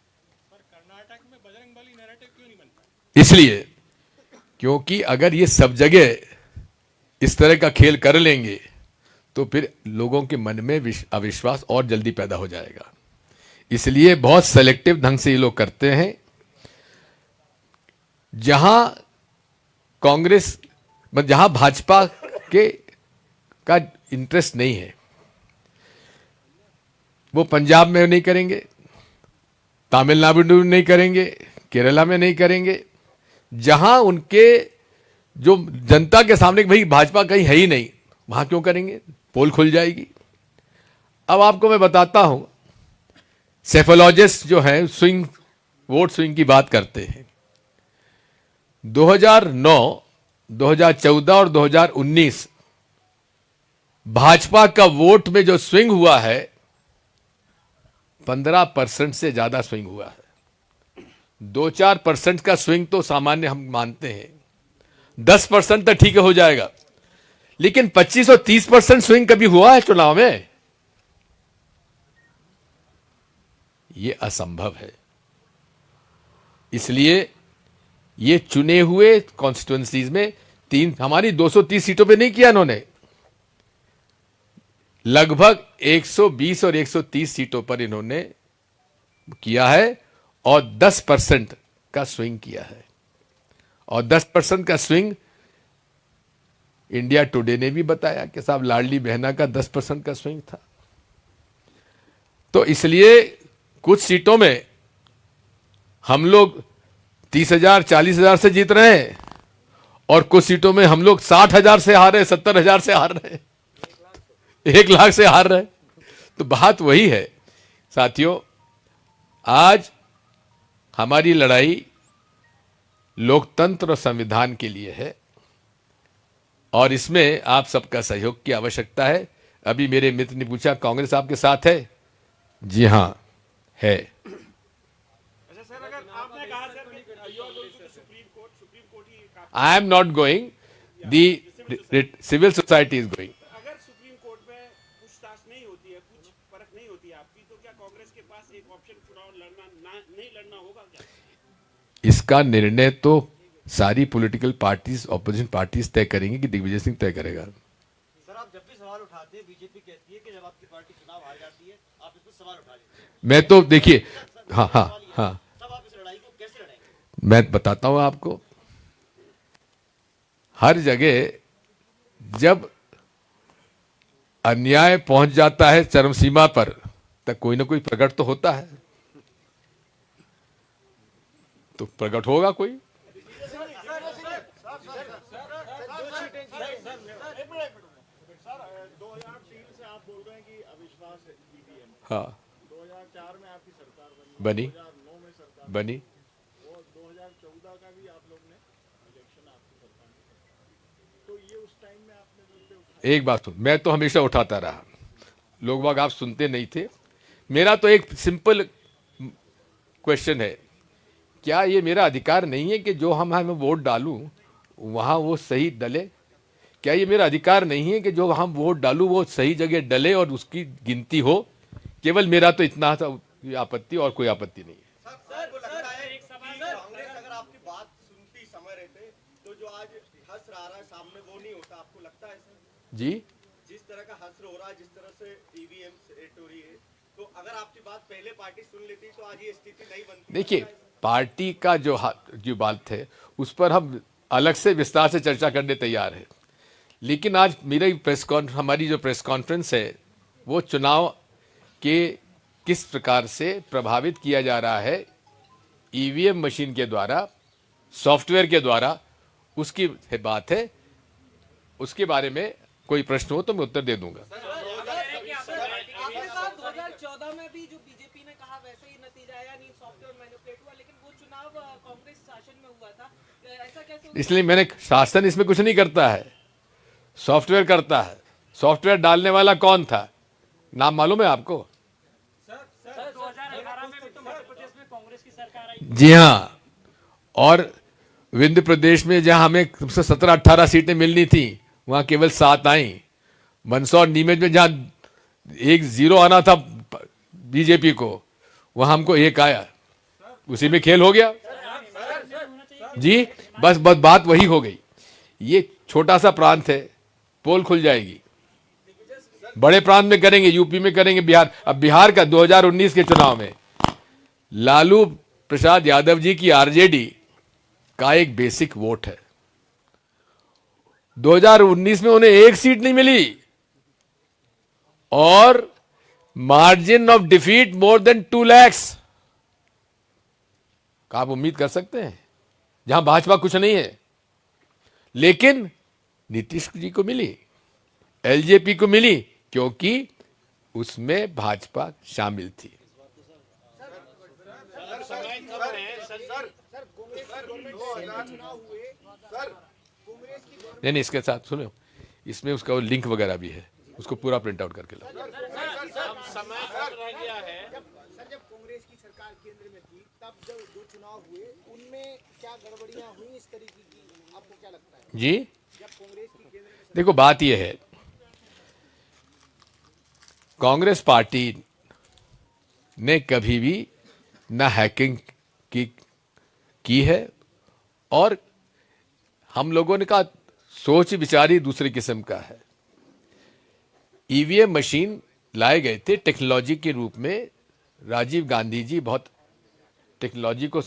पर कर्नाटक में बजरंगबली नैरेटिव क्यों नहीं बनता? इसलिए क्योंकि अगर ये सब जगह इस तरह का खेल कर लेंगे तो फिर लोगों के मन में अविश्वास और जल्दी पैदा हो जाएगा। इसलिए बहुत सेलेक्टिव ढंग से ये लोग करते हैं। जहां कांग्रेस जहां भाजपा के का इंटरेस्ट नहीं है वो पंजाब में नहीं करेंगे, तमिलनाडु में नहीं करेंगे, केरला में नहीं करेंगे। जहां उनके जो जनता के सामने भाई भाजपा कहीं है ही नहीं, वहां क्यों करेंगे? पोल खुल जाएगी। अब आपको मैं बताता हूं, सेफोलॉजिस्ट जो हैं स्विंग वोट स्विंग की बात करते हैं। 2009, 2014 और 2019 भाजपा का वोट में जो स्विंग हुआ है 15% से ज्यादा स्विंग हुआ है। 2-4% का स्विंग तो सामान्य हम मानते हैं, 10% तक ठीक हो जाएगा, लेकिन 25 और 30% स्विंग कभी हुआ है चुनाव में? यह असंभव है। इसलिए ये चुने हुए कॉन्स्टिट्यूएंसीज में हमारी 230 सीटों पे नहीं किया इन्होंने, लगभग 120 और 130 सीटों पर इन्होंने किया है और 10% का स्विंग किया है। और 10% का स्विंग इंडिया टुडे ने भी बताया कि साहब लाडली बहना का 10% का स्विंग था। तो इसलिए कुछ सीटों में हम लोग 30,000 40,000 से जीत रहे हैं और कुछ सीटों में हम लोग 60,000 से हार रहे, 70,000 से हार रहे, 1 लाख से हार रहे। तो बात वही है साथियों, आज हमारी लड़ाई लोकतंत्र और संविधान के लिए है और इसमें आप सबका सहयोग की आवश्यकता है। अभी मेरे मित्र ने पूछा कांग्रेस आपके साथ है? जी हां है। I am not going. The civil society is going. अगर सुप्रीम कोर्ट में पूछताछ नहीं होती है, कुछ परख नहीं होती है आपकी, तो क्या कांग्रेस के पास एक ऑप्शन चुनाव नहीं लड़ना होगा क्या? इसका निर्णय तो सारी पॉलिटिकल पार्टीज, ऑपोजिशन पार्टीज तय करेंगी कि दिग्विजय सिंह तय करेगा। सर, आप जब भी सवाल उठाते हैं, बीजेपी कहती है कि जब आपकी पार्टी चुनाव हार जाती है आप इस पर सवाल उठा लेते हैं। मैं तो देखिए, हाँ हाँ हाँ, तब आप इस लड़ाई को कैसे लड़ेंगे? मैं बताता हूं आपको। हर जगह जब अन्याय पहुंच जाता है चरम सीमा पर तब कोई ना कोई प्रकट तो होता है, तो प्रकट होगा कोई। हाँ, 2004 में आपकी सरकार बनी 2009 में सरकार बनी। और 2014 का भी आप लोग ने इलेक्शन आपकी सरकार ने, तो ये उस टाइम में आपने मुद्दे उठाए। एक बात सुन, मैं तो हमेशा उठाता रहा, लोग बाग आप सुनते नहीं थे। मेरा तो एक सिंपल क्वेश्चन है, क्या ये मेरा अधिकार नहीं है कि जो हम वोट डालूं वहां वो सही डले? क्या ये मेरा अधिकार नहीं है कि जो हम वोट डालूं वो सही जगह डले और उसकी गिनती हो? केवल मेरा तो इतना आपत्ति और कोई आपत्ति नहीं है। कांग्रेस अगर आपकी बात सुनती समय रहते तो जो आज हश्र आ रहा है सामने वो नहीं होता, आपको लगता है सर? जी, जिस तरह का हश्र हो रहा है, जिस तरह से ईवीएम सेट हो रही है, तो तो अगर आपकी बात पहले पार्टी सुन लेती तो आज ये स्थिति नहीं बनती। देखिए, पार्टी का जो बात है उस पर हम अलग से विस्तार से चर्चा करने तैयार है, लेकिन आज हमारी जो प्रेस कॉन्फ्रेंस है वो चुनाव के किस प्रकार से प्रभावित किया जा रहा है ईवीएम मशीन के द्वारा, सॉफ्टवेयर के द्वारा, उसकी बात है। उसके बारे में कोई प्रश्न हो तो मैं उत्तर दे दूंगा। आपने कहा 2014 में भी जो बीजेपी ने कहा वैसे ही नतीजा आया, नहीं सॉफ्टवेयर मैनिपुलेट हुआ, लेकिन वो चुनाव कांग्रेस शासन में हुआ था, ऐसा कैसे हुआ? इसलिए मैंने शासन इसमें कुछ नहीं करता है, सॉफ्टवेयर करता है। सॉफ्टवेयर डालने वाला कौन था, नाम मालूम है आपको? 2018 में भी तो मध्य प्रदेश में कांग्रेस की सरकार आई। जी हाँ, और विंध्य प्रदेश में जहां हमें 17-18 सीटें मिलनी थी वहां केवल 7 आई। मंदसौर नीमच में जहां 1-0 आना था बीजेपी को, वहां हमको 1 आया। उसी में खेल हो गया जी। बस बात वही हो गई। ये छोटा सा प्रांत है, पोल खुल जाएगी। बड़े प्रांत में करेंगे, यूपी में करेंगे, बिहार। अब बिहार का 2019 के चुनाव में लालू प्रसाद यादव जी की आरजेडी का एक बेसिक वोट है। 2019 में उन्हें 1 सीट नहीं मिली और margin of defeat more than 2 lakh. का आप उम्मीद कर सकते हैं जहां भाजपा कुछ नहीं है, लेकिन नीतीश जी को मिली, एलजेपी को मिली, क्योंकि उसमें भाजपा शामिल थी। नहीं, इसके साथ सुनो, इसमें उसका वो लिंक वगैरह भी है, उसको पूरा प्रिंट आउट करके लाओ। सर, जब कांग्रेस की सरकार केंद्र में थी तब जब जो चुनाव हुए उनमें क्या गड़बड़ियां हुई इस तरीके की, आपको क्या लगता है? जी, जब कांग्रेस की केंद्र में देखो, बात यह है, कांग्रेस पार्टी ने कभी भी ना हैकिंग की है, और हम लोगों ने कहा सोच विचार ही दूसरे किस्म का है। ईवीएम मशीन लाए गए थे टेक्नोलॉजी के रूप में। राजीव गांधी जी बहुत टेक्नोलॉजी को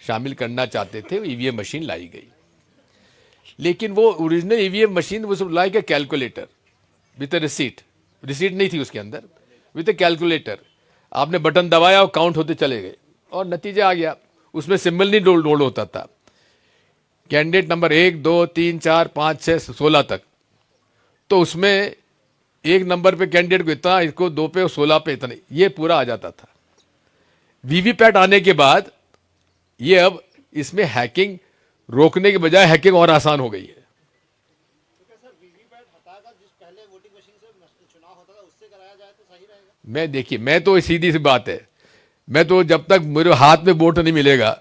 शामिल करना चाहते थे, ईवीएम मशीन लाई गई। लेकिन वो ओरिजिनल ईवीएम मशीन वो सब like a calculator with receipt नहीं थी उसके अंदर, विद ए कैलकुलेटर। आपने बटन दबाया और काउंट होते चले गए और नतीजा आ गया। उसमें सिंबल नहीं लोड होता था। कैंडिडेट नंबर 1, 2, 3, 4, 5, 6, 16 तक, तो उसमें 1 नंबर पे कैंडिडेट को इतना, इसको 2 पे और 16 पे इतना, ये पूरा आ जाता था। वीवीपैट आने के बाद ये अब इसमें हैकिंग रोकने के बजाय हैकिंग और आसान हो गई है। देखिए, मैं तो सीधी सी बात है, मैं तो जब तक मेरे हाथ में वोट नहीं मिलेगा,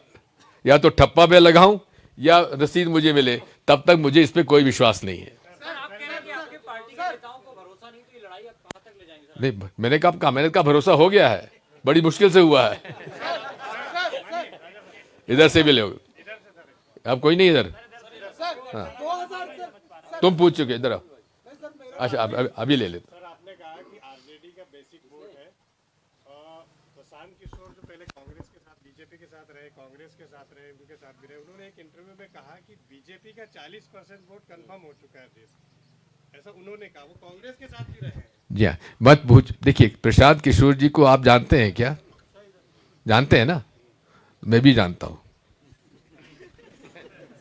या तो ठप्पा पे लगाऊं या रसीद मुझे मिले, तब तक मुझे इस पे कोई विश्वास नहीं है। आप कह रहे हैं कि आपके पार्टी के नेताओं को भरोसा नहीं, तो ये लड़ाई आप कहां तक ले जाएंगे? नहीं, मैंने कहा भरोसा हो गया है, बड़ी मुश्किल से हुआ है। इधर से भी लोग, अब कोई नहीं इधर। हाँ, तुम पूछ चुके, इधर आओ। अच्छा, अभी ले लेते। सर, आपने कहा कि आरजेडी का बेसिक वोट है। प्रशांत किशोर जो पहले कांग्रेस के साथ, बीजेपी के साथ रहे, कांग्रेस के साथ रहे, उनके साथ भी रहे, उन्होंने एक इंटरव्यू में कहा कि बीजेपी का 40% वोट कंफर्म हो चुका है देश में। ऐसा उन्होंने कहा, वो कांग्रेस के साथ भी रहे हैं। जी हाँ, मत पूछ। देखिए, प्रशांत किशोर जी को आप जानते हैं क्या? जानते हैं ना? मैं भी जानता हूँ।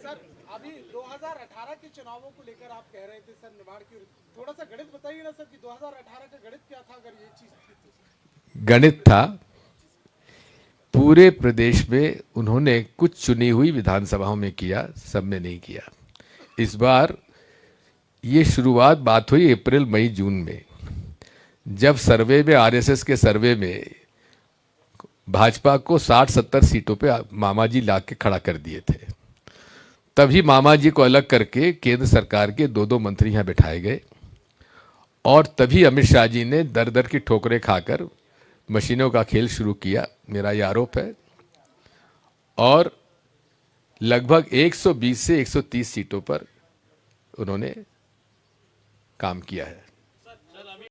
सर, अभी 2018 के चुनावों को लेकर आप कह रहे थे सर, निमाड़ की, थोड़ा सा गणित बताइए ना सर कि 2018 का गणित क्या था, अगर ये चीज थी तो। गणित था, पूरे प्रदेश में उन्होंने कुछ चुनी हुई विधानसभाओं में किया, सब में नहीं किया। इस बार ये शुरुआत बात हुई अप्रैल, मई, जून में, जब सर्वे में, आरएसएस के सर्वे में भाजपा को 60-70 सीटों पे मामा जी ला के खड़ा कर दिए थे। तभी मामा जी को अलग करके केंद्र सरकार के 2-2 मंत्री यहां बिठाए गए, और तभी अमित शाह जी ने दर दर की ठोकरें खाकर मशीनों का खेल शुरू किया, मेरा यह आरोप है। और लगभग 120 से 130 सीटों पर उन्होंने काम किया है।